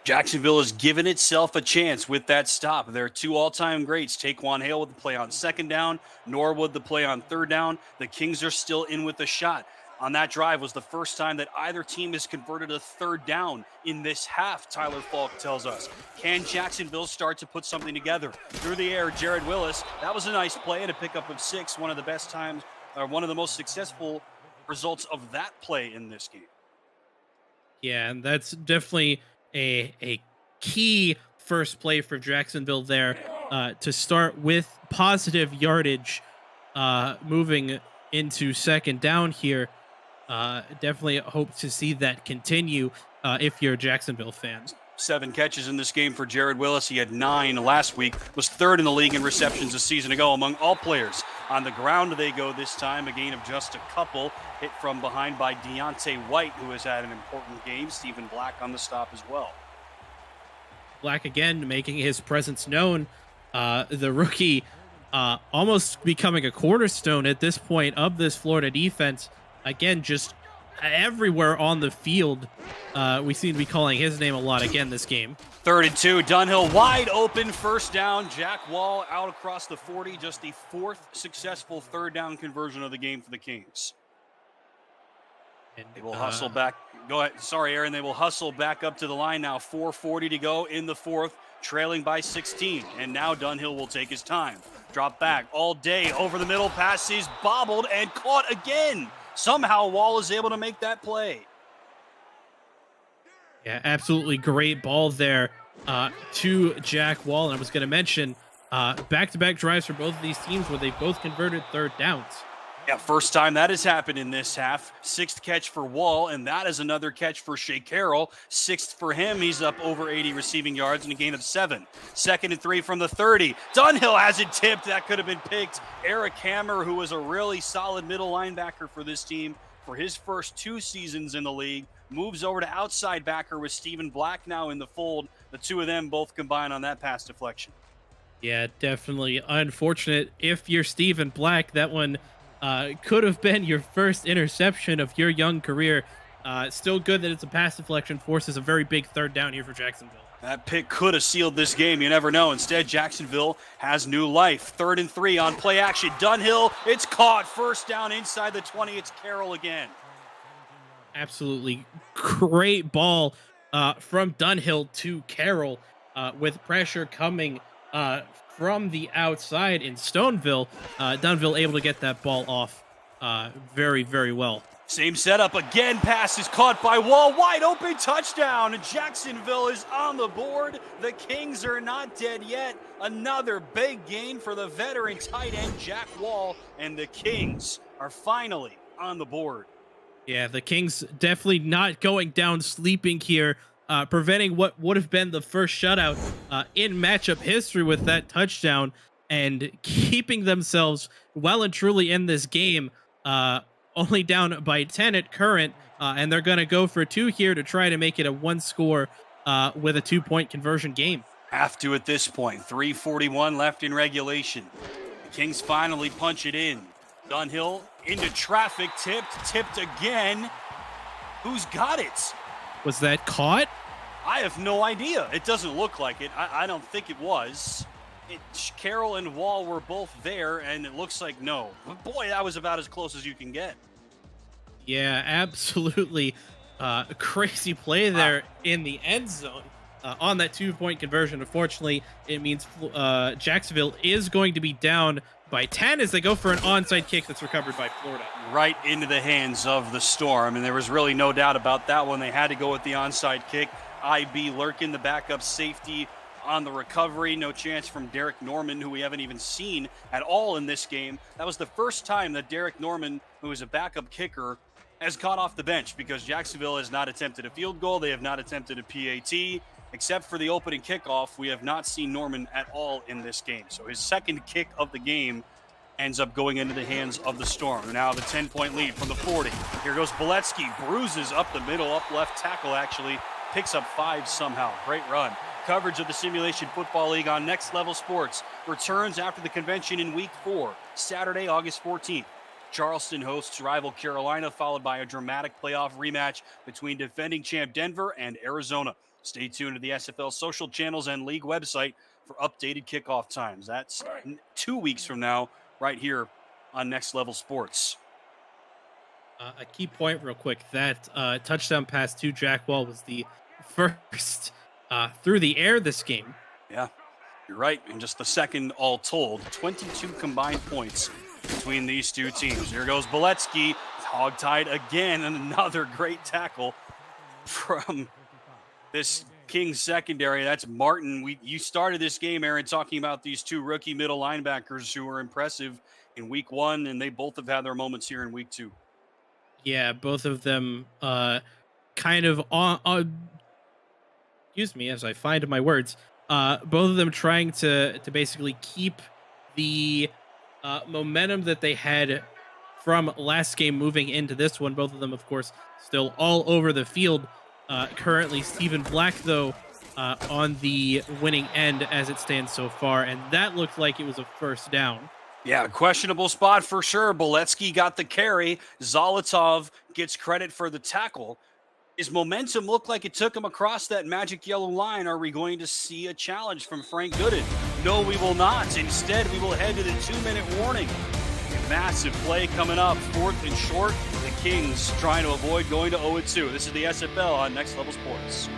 Jacksonville has given itself a chance with that stop. There are 2 all-time greats, Taquan Hale with the play on 2nd down, Norwood the play on 3rd down. The Kings are still in with the shot. On that drive was the first time that either team has converted a 3rd down in this half, Tyler Falk tells us. Can Jacksonville start to put something together? Through the air, Jared Willis. That was a nice play and a pickup of 6, one of the best times, or one of the most successful results of that play in this game. Yeah, and that's definitely a key first play for Jacksonville there to start with positive yardage moving into 2nd down here. Definitely hope to see that continue if you're a Jacksonville fan. 7 catches in this game for Jared Willis. He had 9 last week, was 3rd in the league in receptions a season ago among all players. On the ground they go this time, a gain of just a couple, hit from behind by Deontay White, who has had an important game. Stephen Black on the stop as well. Black again making his presence known. The rookie almost becoming a cornerstone at this point of this Florida defense. Again, just everywhere on the field. We seem to be calling his name a lot again this game. 3rd and 2, Dunhill wide open, 1st down. Jack Wall out across the 40, just the 4th successful 3rd down conversion of the game for the Kings. And they will hustle back. Go ahead. Sorry, Aaron. They will hustle back up to the line now. 4:40 to go in the 4th, trailing by 16. And now Dunhill will take his time. Drop back all day over the middle. Pass is bobbled and caught again. Somehow Wall is able to make that play. Yeah, absolutely great ball there to Jack Wall. And I was going to mention back-to-back drives for both of these teams where they both converted 3rd downs. Yeah, first time that has happened in this half. 6th catch for Wall, and that is another catch for Shea Carroll. 6th for him. He's up over 80 receiving yards and a gain of 7. 2nd and 3 from the 30. Dunhill has it tipped. That could have been picked. Eric Hammer, who was a really solid middle linebacker for this team, for his first 2 seasons in the league, moves over to outside backer with Stephen Black now in the fold. The two of them both combine on that pass deflection. Yeah, definitely unfortunate. If you're Stephen Black, that one could have been your first interception of your young career. Still good that it's a pass deflection, forces a very big third down here for Jacksonville. That pick could have sealed this game. You never know. Instead, Jacksonville has new life. 3rd and 3 on play action. Dunhill, it's caught. First down inside the 20. It's Carroll again. Absolutely great ball from Dunhill to Carroll with pressure coming from the outside in Stoneville. Dunhill able to get that ball off very, very well. Same setup again. Pass is caught by Wall. Wide open touchdown. Jacksonville is on the board. The Kings are not dead yet. Another big gain for the veteran tight end Jack Wall, and the Kings are finally on the board. Yeah, the Kings definitely not going down sleeping here, preventing what would have been the first shutout in matchup history with that touchdown, and keeping themselves well and truly in this game. Only down by 10 at current, and they're going to go for 2 here to try to make it a 1-score with a 2-point conversion game. Have to at this point. 3:41 left in regulation. The Kings finally punch it in. Dunhill into traffic, tipped again. Who's got it? Was that caught? I have no idea. It doesn't look like it. I don't think it was. Carroll and Wall were both there, and it looks like no. But boy, that was about as close as you can get. Yeah, absolutely. A crazy play there in the end zone on that 2-point conversion. Unfortunately, it means Jacksonville is going to be down by 10 as they go for an onside kick that's recovered by Florida. Right into the hands of the Storm, and there was really no doubt about that one. They had to go with the onside kick. IB Lurkin, the backup safety, on the recovery. No chance from Derek Norman, who we haven't even seen at all in this game. That was the first time that Derek Norman, who is a backup kicker, has gone off the bench, because Jacksonville has not attempted a field goal. They have not attempted a PAT. Except for the opening kickoff, we have not seen Norman at all in this game. So his second kick of the game ends up going into the hands of the Storm. Now the 10-point lead from the 40. Here goes Boletsky, bruises up the middle, up left tackle actually, picks up 5 somehow. Great run. Coverage of the Simulation Football League on Next Level Sports returns after the convention in Week 4, Saturday, August 14th. Charleston hosts rival Carolina, followed by a dramatic playoff rematch between defending champ Denver and Arizona. Stay tuned to the SFL social channels and league website for updated kickoff times. That's 2 weeks from now, right here on Next Level Sports. A key point real quick, that touchdown pass to Jack Wall was the first through the air this game. Yeah, you're right. And just the second all told, 22 combined points between these two teams. Here goes Boletsky, hogtied again, and another great tackle from this Kings secondary. That's Martin. You started this game, Aaron, talking about these two rookie middle linebackers who were impressive in Week 1, and they both have had their moments here in Week 2. Yeah, both of them kind of on excuse me as I find my words. Both of them trying to basically keep the momentum that they had from last game moving into this one. Both of them, of course, still all over the field. Currently, Stephen Black, though, on the winning end as it stands so far, and that looked like it was a first down. Yeah, questionable spot for sure. Boletsky got the carry. Zolotov gets credit for the tackle. His momentum looked like it took him across that magic yellow line. Are we going to see a challenge from Frank Gooden? No, we will not. Instead, we will head to the 2-minute warning. Massive play coming up, 4th and short. The Kings trying to avoid going to 0-2. This is the SFL on Next Level Sports.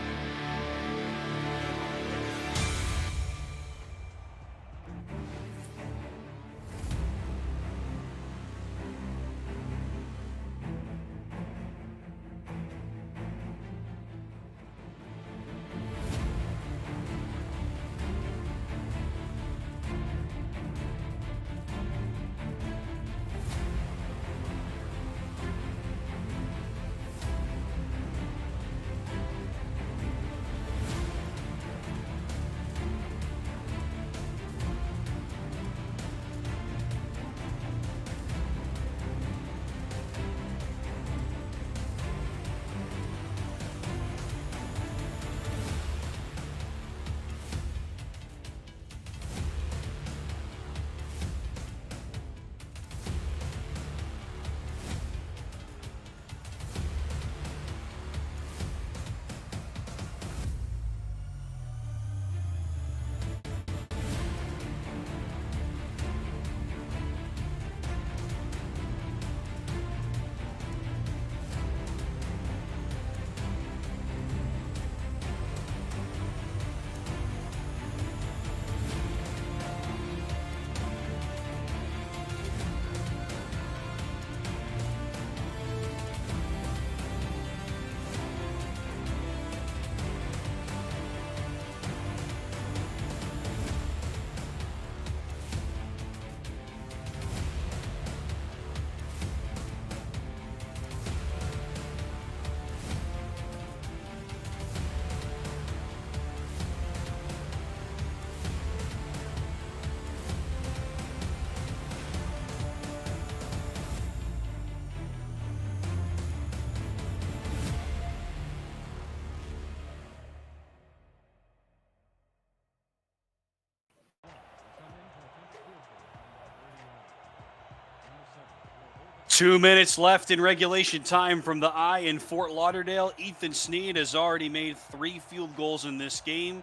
2 minutes left in regulation time from the I in Fort Lauderdale. Ethan Snead has already made 3 field goals in this game,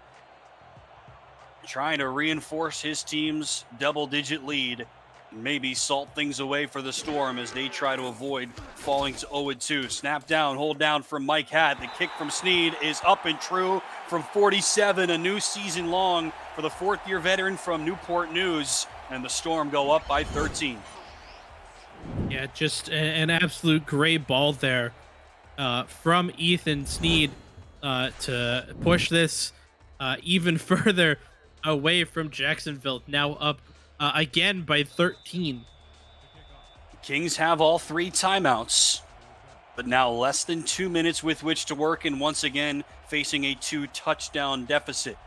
trying to reinforce his team's double-digit lead. Maybe salt things away for the Storm as they try to avoid falling to 0-2. Snap down, hold down from Mike Hatt. The kick from Snead is up and true from 47, a new season long for the 4th-year veteran from Newport News, and the Storm go up by 13. Yeah, just an absolute great ball there from Ethan Snead to push this even further away from Jacksonville, now up again by 13. Kings have all 3 timeouts, but now less than 2 minutes with which to work, and once again facing a 2-touchdown deficit.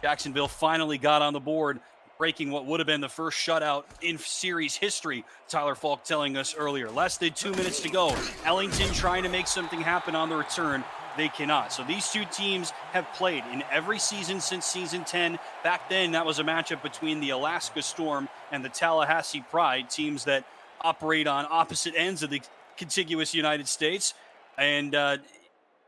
Jacksonville finally got on the board, breaking what would have been the first shutout in series history, Tyler Falk telling us earlier. Less than 2 minutes to go. Ellington trying to make something happen on the return. They cannot. So these two teams have played in every season since season 10. Back then, that was a matchup between the Alaska Storm and the Tallahassee Pride, teams that operate on opposite ends of the contiguous United States. And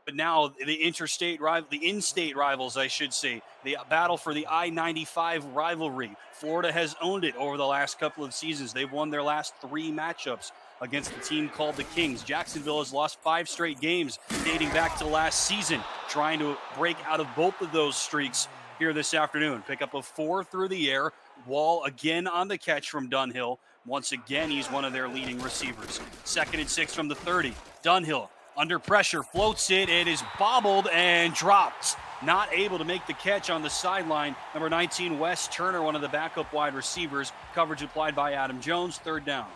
but now the in-state rivals, I should say, the battle for the I-95 rivalry. Florida has owned it over the last couple of seasons. They've won their last 3 matchups against the team called the Kings. Jacksonville has lost 5 straight games dating back to last season, trying to break out of both of those streaks here this afternoon. Pick up a 4 through the air. Wall again on the catch from Dunhill. Once again, he's one of their leading receivers. 2nd and 6 from the 30. Dunhill under pressure, floats it. It is bobbled and dropped. Not able to make the catch on the sideline. Number 19, Wes Turner, one of the backup wide receivers. Coverage applied by Adam Jones. 3rd down.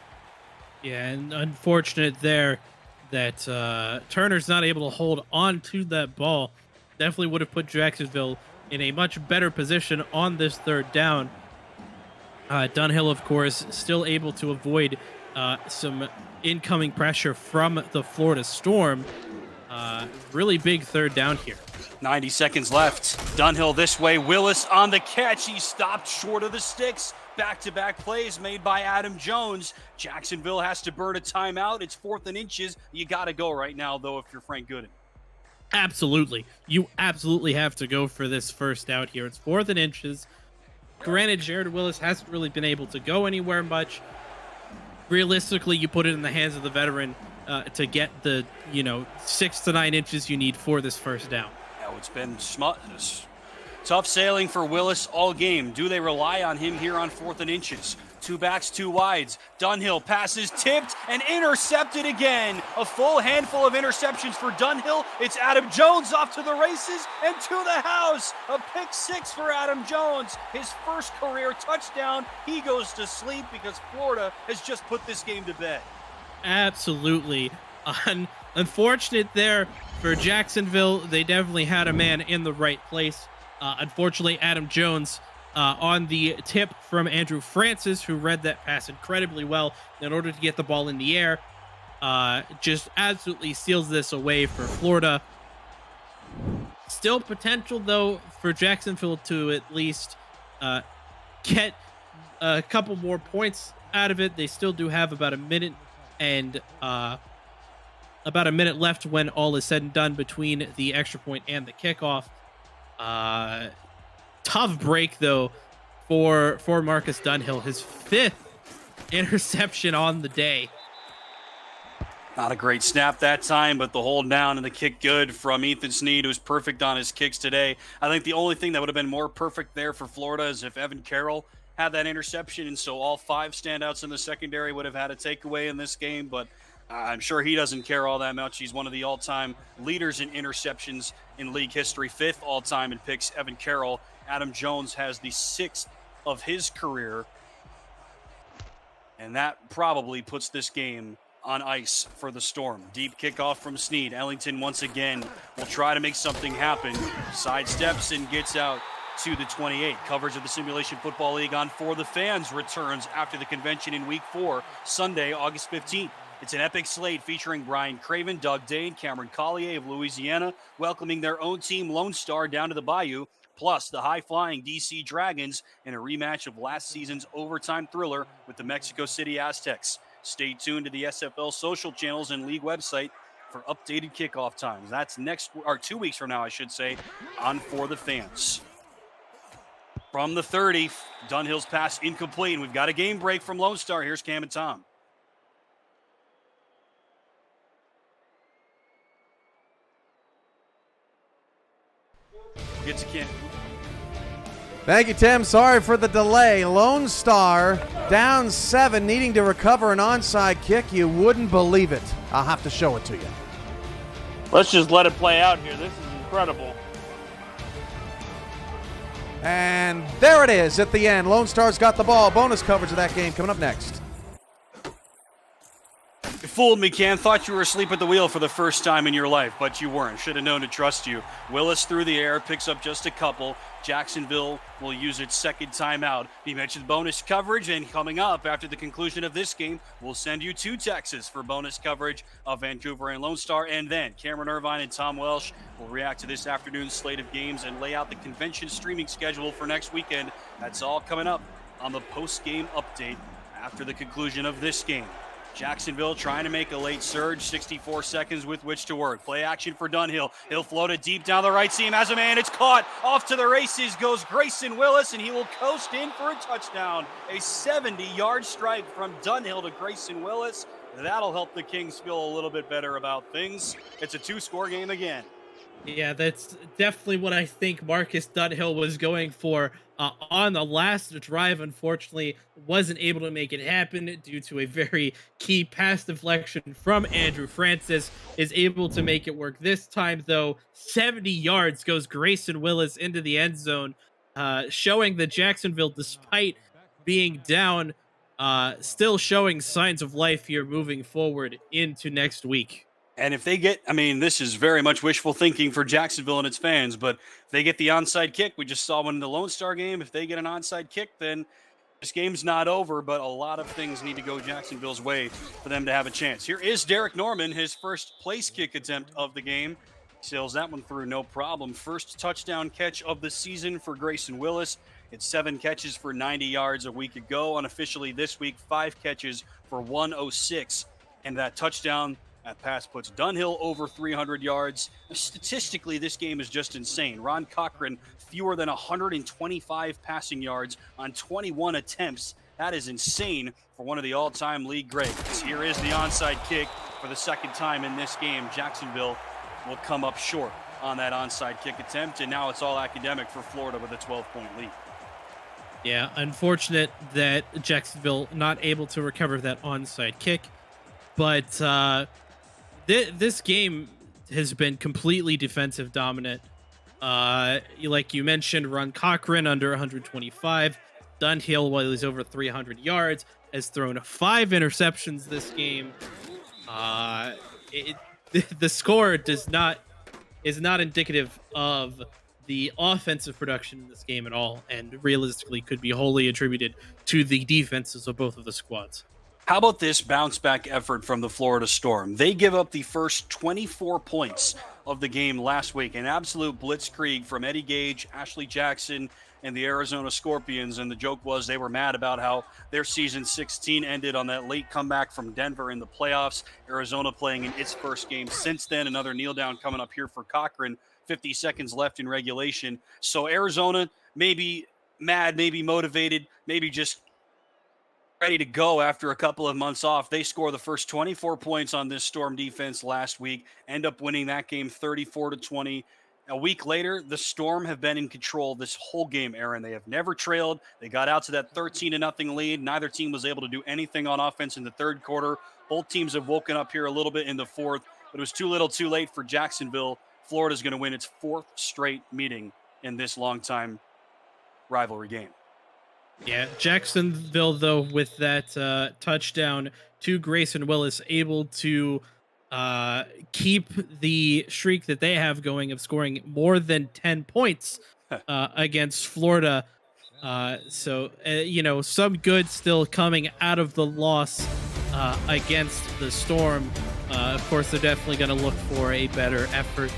Yeah, and unfortunate there that Turner's not able to hold on to that ball. Definitely would have put Jacksonville in a much better position on this 3rd down. Dunhill, of course, still able to avoid some incoming pressure from the Florida Storm. Really big 3rd down here. 90 seconds left. Dunhill this way. Willis on the catch. He stopped short of the sticks. Back-to-back plays made by Adam Jones. Jacksonville has to burn a timeout. It's 4th and inches. You got to go right now, though, if you're Frank Gooden. Absolutely. You absolutely have to go for this first out here. It's 4th and inches. Granted, Jared Willis hasn't really been able to go anywhere much. Realistically, you put it in the hands of the veteran to get the 6 to 9 inches you need for this first down. Now it's been tough sailing for Willis all game. Do they rely on him here on 4th and inches? 2 backs, 2 wides. Dunhill passes tipped and intercepted again. A full handful of interceptions for Dunhill. It's Adam Jones off to the races and to the house. A pick 6 for Adam Jones. His first career touchdown. He goes to sleep because Florida has just put this game to bed. Absolutely. Unfortunate there for Jacksonville. They definitely had a man in the right place. Unfortunately, Adam Jones on the tip from Andrew Francis, who read that pass incredibly well in order to get the ball in the air, just absolutely seals this away for Florida. Still potential, though, for Jacksonville to at least get a couple more points out of it. They still do have about a minute left when all is said and done between the extra point and the kickoff. Tough break, though, for Marcus Dunhill. His 5th interception on the day. Not a great snap that time, but the hold down and the kick good from Ethan Snead, who's perfect on his kicks today. I think the only thing that would have been more perfect there for Florida is if Evan Carroll had that interception, and so all 5 standouts in the secondary would have had a takeaway in this game, but I'm sure he doesn't care all that much. He's one of the all-time leaders in interceptions in league history, 5th all-time in picks, Evan Carroll. Adam Jones has the 6th of his career, and that probably puts this game on ice for the Storm. Deep kickoff from Snead. Ellington once again will try to make something happen. Sidesteps and gets out to the 28. Coverage of the Simulation Football League on For the Fans returns after the convention in Week 4, Sunday, August 15th. It's an epic slate featuring Brian Craven, Doug Day, and Cameron Collier of Louisiana, welcoming their own team Lone Star down to the Bayou, plus the high-flying DC Dragons in a rematch of last season's overtime thriller with the Mexico City Aztecs. Stay tuned to the SFL social channels and league website for updated kickoff times. That's 2 weeks from now, I should say, on For the Fans. From the 30, Dunhill's pass incomplete, and we've got a game break from Lone Star. Here's Cam and Tom. Get to Cam. Thank you, Tim. Sorry for the delay. Lone Star down 7, needing to recover an onside kick. You wouldn't believe it. I'll have to show it to you. Let's just let it play out here. This is incredible. And there it is at the end. Lone Star's got the ball. Bonus coverage of that game coming up next. You fooled me, Cam. Thought you were asleep at the wheel for the first time in your life, but you weren't. Should have known to trust you. Willis through the air, picks up just a couple. Jacksonville will use its second timeout. He mentioned bonus coverage, and coming up after the conclusion of this game, we'll send you to Texas for bonus coverage of Vancouver and Lone Star. And then Cameron Irvine and Tom Welsh will react to this afternoon's slate of games and lay out the convention streaming schedule for next weekend. That's all coming up on the post-game update after the conclusion of this game. Jacksonville trying to make a late surge, 64 seconds with which to work. Play action for Dunhill. He'll float it deep down the right seam as a man. It's caught. Off to the races goes Grayson Willis, and he will coast in for a touchdown. A 70-yard strike from Dunhill to Grayson Willis. That'll help the Kings feel a little bit better about things. It's a 2-score game again. Yeah, that's definitely what I think Marcus Dunhill was going for on the last drive. Unfortunately, wasn't able to make it happen due to a very key pass deflection from Andrew Francis. Is able to make it work this time, though. 70 yards goes Grayson Willis into the end zone, showing that Jacksonville, despite being down, still showing signs of life here moving forward into next week. And if they get, this is very much wishful thinking for Jacksonville and its fans, but if they get the onside kick, we just saw one in the Lone Star game. If they get an onside kick, then this game's not over, but a lot of things need to go Jacksonville's way for them to have a chance. Here is Derek Norman, his first place kick attempt of the game. Sails that one through no problem. First touchdown catch of the season for Grayson Willis. It's 7 catches for 90 yards a week ago. Unofficially this week, 5 catches for 106. And that touchdown, that pass puts Dunhill over 300 yards. Statistically, this game is just insane. Ron Cochran, fewer than 125 passing yards on 21 attempts. That is insane for one of the all-time league greats. Here is the onside kick for the second time in this game. Jacksonville will come up short on that onside kick attempt, and now it's all academic for Florida with a 12-point lead. Yeah, unfortunate that Jacksonville not able to recover that onside kick, but this game has been completely defensive dominant. Like you mentioned, Ron Cochran under 125. Dunhill, while he's over 300 yards, has thrown 5 interceptions this game. The score is not indicative of the offensive production in this game at all, and realistically could be wholly attributed to the defenses of both of the squads. How about this bounce-back effort from the Florida Storm? They give up the first 24 points of the game last week, an absolute blitzkrieg from Eddie Gage, Ashley Jackson, and the Arizona Scorpions. And the joke was they were mad about how their season 16 ended on that late comeback from Denver in the playoffs. Arizona playing in its first game since then. Another kneel down coming up here for Cochran. 50 seconds left in regulation. So Arizona maybe mad, maybe motivated, maybe just ready to go after a couple of months off. They score the first 24 points on this Storm defense last week, end up winning that game 34-20. A week later, the Storm have been in control this whole game, Aaron. They have never trailed. They got out to that 13-0 lead. Neither team was able to do anything on offense in the third quarter. Both teams have woken up here a little bit in the fourth, but it was too little too late for Jacksonville. Florida's going to win its 4th straight meeting in this long-time rivalry game. Yeah, Jacksonville, though, with that touchdown to Grayson Willis, able to keep the streak that they have going of scoring more than 10 points against Florida. So, some good still coming out of the loss against the Storm. Of course, they're definitely going to look for a better effort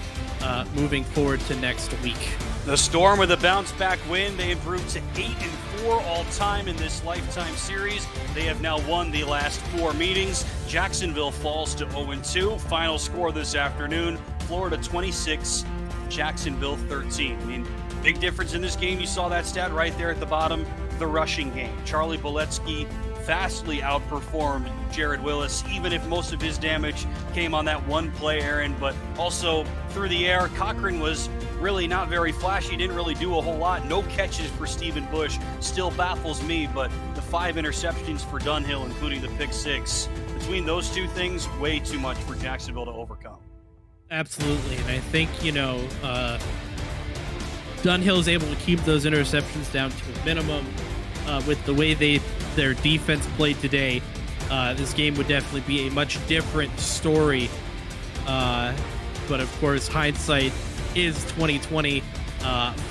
moving forward to next week. The Storm with a bounce-back win. They improved to 8-4 all-time in this Lifetime Series. They have now won the last 4 meetings. Jacksonville falls to 0-2. Final score this afternoon, Florida 26, Jacksonville 13. I mean, big difference in this game. You saw that stat right there at the bottom, the rushing game. Charlie Boletsky vastly outperformed Jared Willis, even if most of his damage came on that one play, Aaron, but also through the air. Cochran was really not very flashy, didn't really do a whole lot. No catches for Stephen Bush. Still baffles me, but the 5 interceptions for Dunhill, including the pick 6. Between those two things, way too much for Jacksonville to overcome. Absolutely. And I think, Dunhill is able to keep those interceptions down to a minimum. With the way their defense played today, this game would definitely be a much different story. But of course, hindsight is 2020.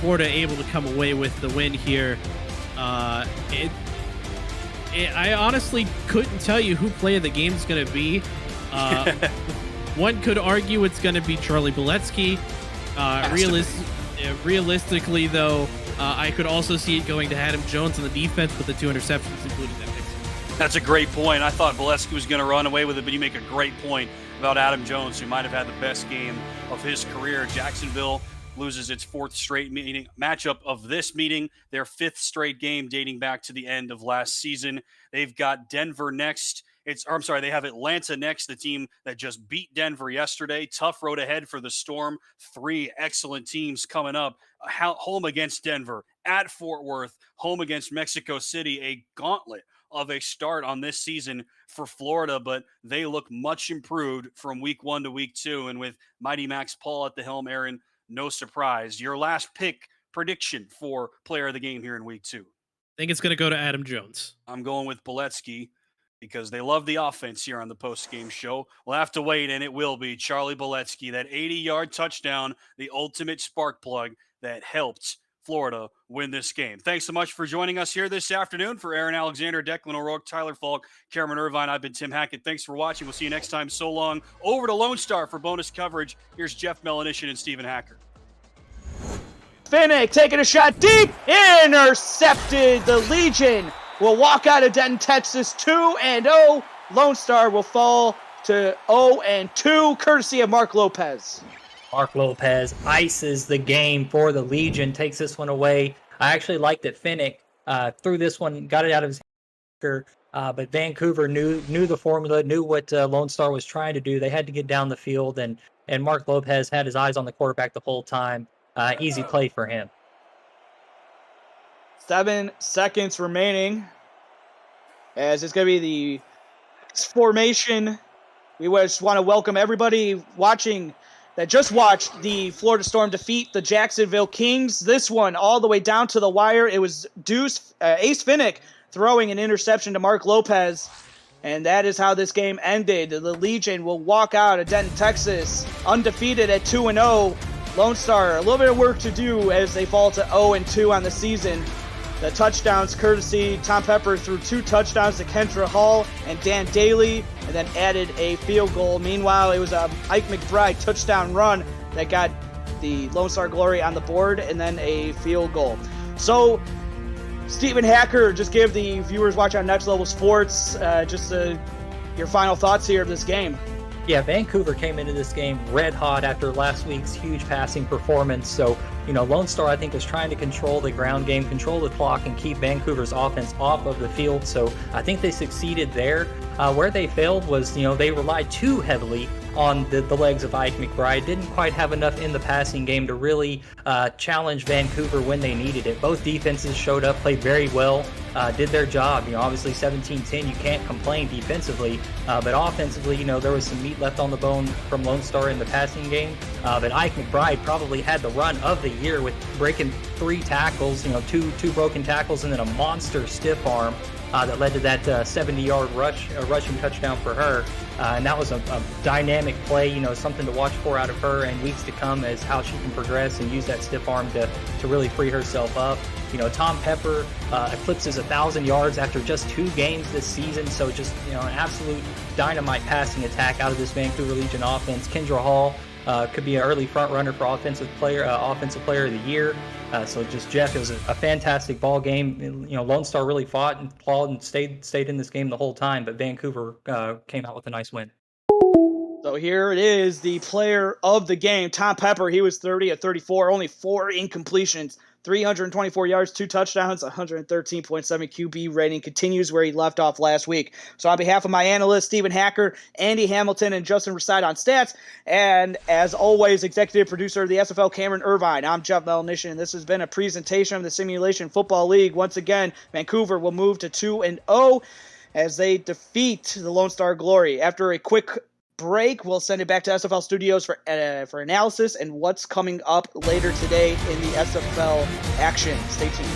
Florida able to come away with the win here. I honestly couldn't tell you who player the game's going to be. One could argue it's going to be Charlie Boletsky. Realistically, though, I could also see it going to Adam Jones on the defense with the 2 interceptions, including that pick. That's a great point. I thought Boletsky was going to run away with it, but you make a great point about Adam Jones, who might have had the best game of his career. Jacksonville loses its 4th straight matchup of this meeting, their 5th straight game dating back to the end of last season. They've got Denver next. They have Atlanta next, the team that just beat Denver yesterday. Tough road ahead for the Storm. 3 excellent teams coming up. Home against Denver, at Fort Worth, home against Mexico City. A gauntlet of a start on this season for Florida, but they look much improved from week 1 to week 2. And with Mighty Max Paul at the helm, Aaron, no surprise. Your last pick prediction for player of the game here in week 2. I think it's going to go to Adam Jones. I'm going with Boletsky, because they love the offense here on the post-game show. We'll have to wait, and it will be Charlie Boletsky, that 80-yard touchdown, the ultimate spark plug that helped Florida win this game. Thanks so much for joining us here this afternoon. For Aaron Alexander, Declan O'Rourke, Tyler Falk, Cameron Irvine, I've been Tim Hackett. Thanks for watching. We'll see you next time. So long. Over to Lone Star for bonus coverage. Here's Jeff Melanishin and Stephen Hacker. Finnick taking a shot deep, intercepted. The Legion will walk out of Denton, Texas 2-0. Lone Star will fall to 0-2, courtesy of Mark Lopez. Mark Lopez ices the game for the Legion, takes this one away. I actually liked that Finnick threw this one, got it out of his hand, but Vancouver knew the formula, knew what Lone Star was trying to do. They had to get down the field, and Mark Lopez had his eyes on the quarterback the whole time. Easy play for him. 7 seconds remaining, as it's going to be the formation. We just want to welcome everybody watching that just watched the Florida Storm defeat the Jacksonville Kings. This one all the way down to the wire. It was Ace Finnick throwing an interception to Mark Lopez, and that is how this game ended. The Legion will walk out of Denton, Texas, undefeated at 2-0. Lone Star, a little bit of work to do as they fall to 0-2 on the season. The touchdowns courtesy Tom Pepper threw 2 touchdowns to Kendra Hall and Dan Daly, and then added a field goal. Meanwhile, it was a Ike McBride touchdown run that got the Lone Star Glory on the board, and then a field goal. So, Stephen Hacker, just give the viewers watching on Next Level Sports your final thoughts here of this game. Yeah, Vancouver came into this game red hot after last week's huge passing performance. So, Lone Star, I think, is trying to control the ground game, control the clock, and keep Vancouver's offense off of the field. So I think they succeeded there. Where they failed was, they relied too heavily on the legs of Ike McBride. Didn't quite have enough in the passing game to really challenge Vancouver when they needed it. Both defenses showed up, played very well, did their job. Obviously 17-10, you can't complain defensively, but offensively, there was some meat left on the bone from Lone Star in the passing game. But Ike McBride probably had the run of the year with breaking 3 tackles, two broken tackles, and then a monster stiff arm that led to that 70-yard rushing touchdown for her. And that was a dynamic play, something to watch for out of her in weeks to come, as how she can progress and use that stiff arm to really free herself up. Tom Pepper eclipses 1,000 yards after just 2 games this season, so just an absolute dynamite passing attack out of this Vancouver Legion offense. Kendra Hall could be an early front runner for offensive player of the year. So just Jeff, it was a fantastic ball game. Lone Star really fought and clawed and stayed in this game the whole time, but Vancouver came out with a nice win. So here it is, the player of the game, Tom Pepper. He was 30 of 34, only 4 incompletions, 324 yards, 2 touchdowns, 113.7 QB rating. Continues where he left off last week. So on behalf of my analysts, Stephen Hacker, Andy Hamilton, and Justin Reside on stats, and as always, executive producer of the SFL, Cameron Irvine, I'm Jeff Melnition, and this has been a presentation of the Simulation Football League. Once again, Vancouver will move to 2-0 as they defeat the Lone Star Glory. After a quick break, we'll send it back to SFL Studios for analysis and what's coming up later today in the SFL action. Stay tuned.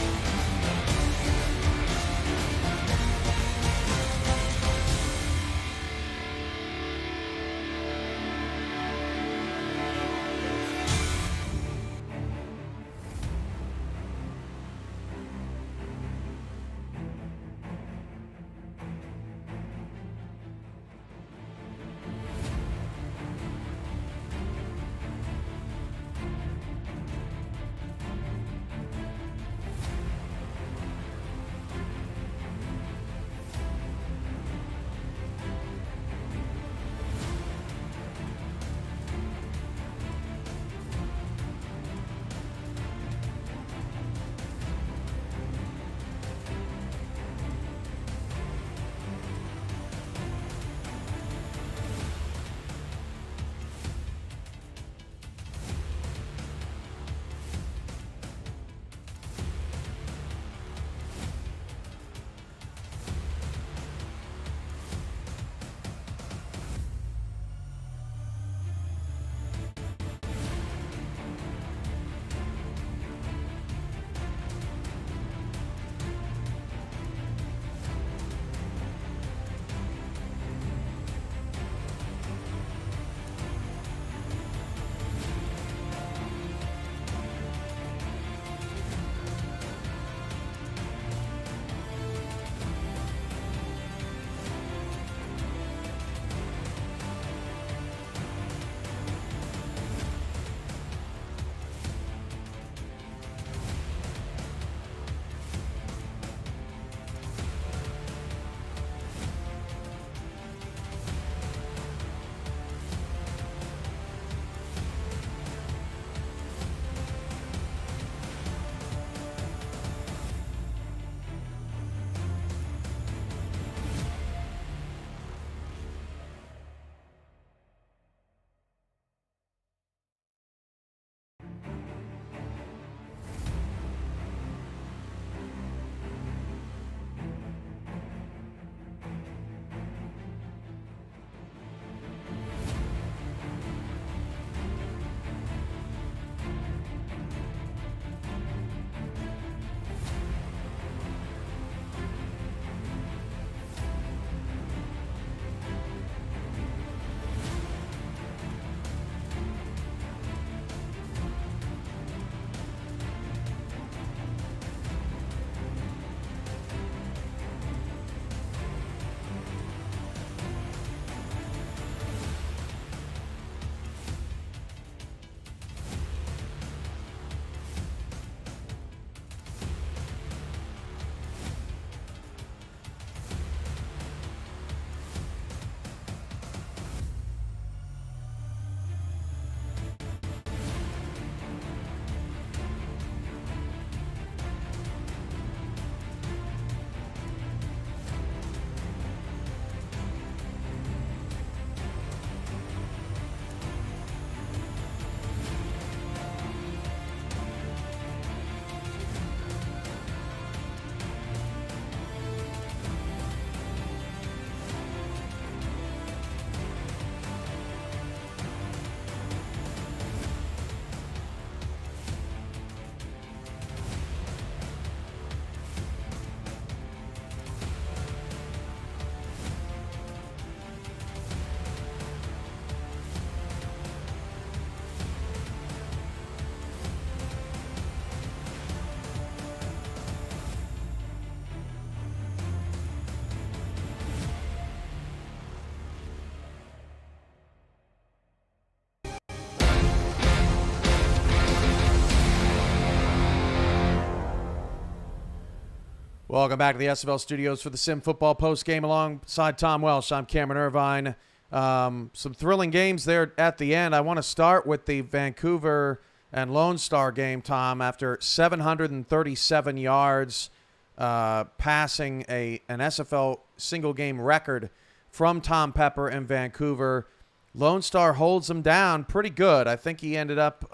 Welcome back to the SFL studios for the Sim Football post game alongside Tom Welsh. I'm Cameron Irvine. Some thrilling games there at the end. I want to start with the Vancouver and Lone Star game, Tom. After 737 yards, passing an SFL single game record from Tom Pepper in Vancouver, Lone Star holds him down pretty good. I think he ended up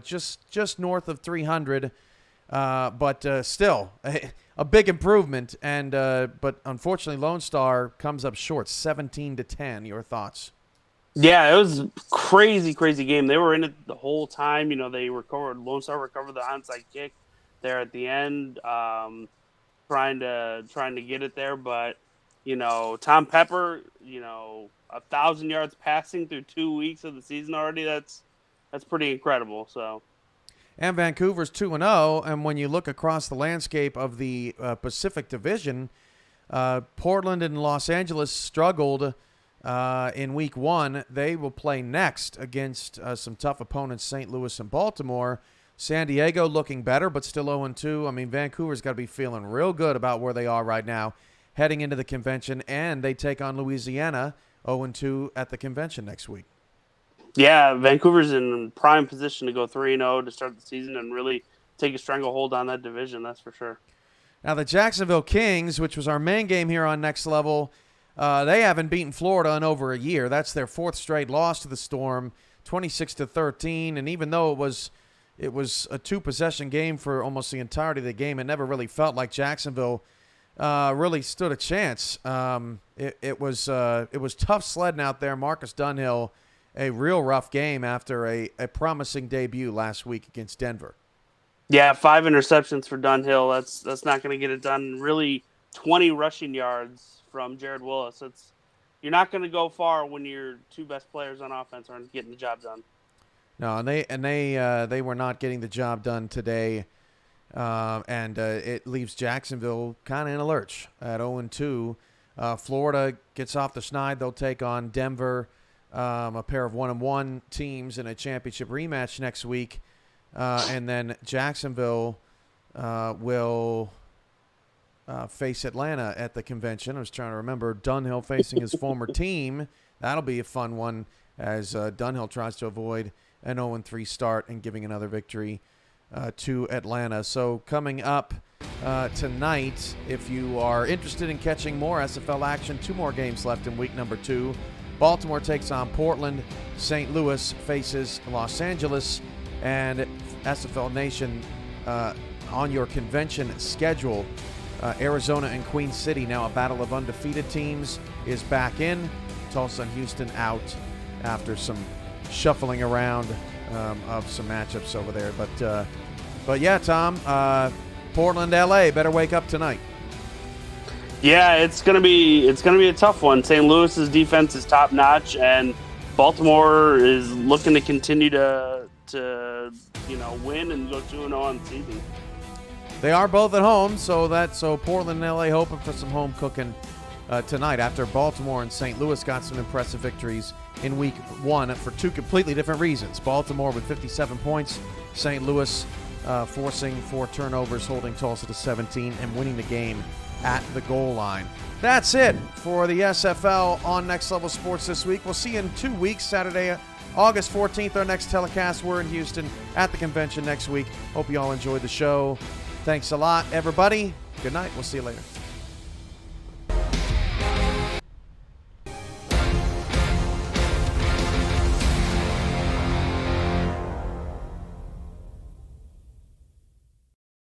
just north of 300, but still a big improvement. And but unfortunately, Lone Star comes up short, 17-10. Your thoughts? Yeah, it was a crazy game. They were in it the whole time. You know, Lone Star recovered the onside kick there at the end, trying to get it there. But, you know, Tom Pepper, you know, 1,000 yards passing through 2 weeks of the season already. That's pretty incredible. So. And Vancouver's 2-0, and when you look across the landscape of the Pacific Division, Portland and Los Angeles struggled in Week 1. They will play next against some tough opponents, St. Louis and Baltimore. San Diego looking better, but still 0-2. I mean, Vancouver's got to be feeling real good about where they are right now, heading into the convention, and they take on Louisiana, 0-2 at the convention next week. Yeah, Vancouver's in prime position to go 3-0 to start the season and really take a stranglehold on that division, that's for sure. Now, the Jacksonville Kings, which was our main game here on Next Level, they haven't beaten Florida in over a year. That's their fourth straight loss to the Storm, 26-13. And even though it was a two-possession game for almost the entirety of the game, it never really felt like Jacksonville really stood a chance. It was tough sledding out there. Marcus Dunhill, a real rough game after a promising debut last week against Denver. Yeah, 5 interceptions for Dunhill. That's not going to get it done. Really, 20 rushing yards from Jared Willis. You're not going to go far when your two best players on offense aren't getting the job done. No, and they were not getting the job done today, and it leaves Jacksonville kind of in a lurch at 0-2. Florida gets off the schneid. They'll take on Denver, a pair of 1-1 teams in a championship rematch next week, and then Jacksonville will face Atlanta at the convention. I was trying to remember Dunhill facing his former team. That'll be a fun one as Dunhill tries to avoid an 0-3 start and giving another victory to Atlanta. So coming up tonight, if you are interested in catching more SFL action, 2 more games left in week number 2. Baltimore takes on Portland. St. Louis faces Los Angeles. And SFL Nation, on your convention schedule, Arizona and Queen City, now a battle of undefeated teams, is back in. Tulsa and Houston out after some shuffling around of some matchups over there. But yeah, Tom, Portland, LA, better wake up tonight. Yeah, it's gonna be a tough one. St. Louis's defense is top notch, and Baltimore is looking to continue to win and go 2-0 on the season. They are both at home, so Portland and LA hoping for some home cooking tonight after Baltimore and St. Louis got some impressive victories in week 1 for 2 completely different reasons. Baltimore with 57 points, St. Louis forcing 4 turnovers, holding Tulsa to 17, and winning the game at the goal line. That's it for the SFL on Next Level Sports this week. We'll see you in 2 weeks, Saturday, August 14th, our next telecast. We're in Houston at the convention next week. Hope you all enjoyed the show. Thanks a lot, everybody. Good night. We'll see you later.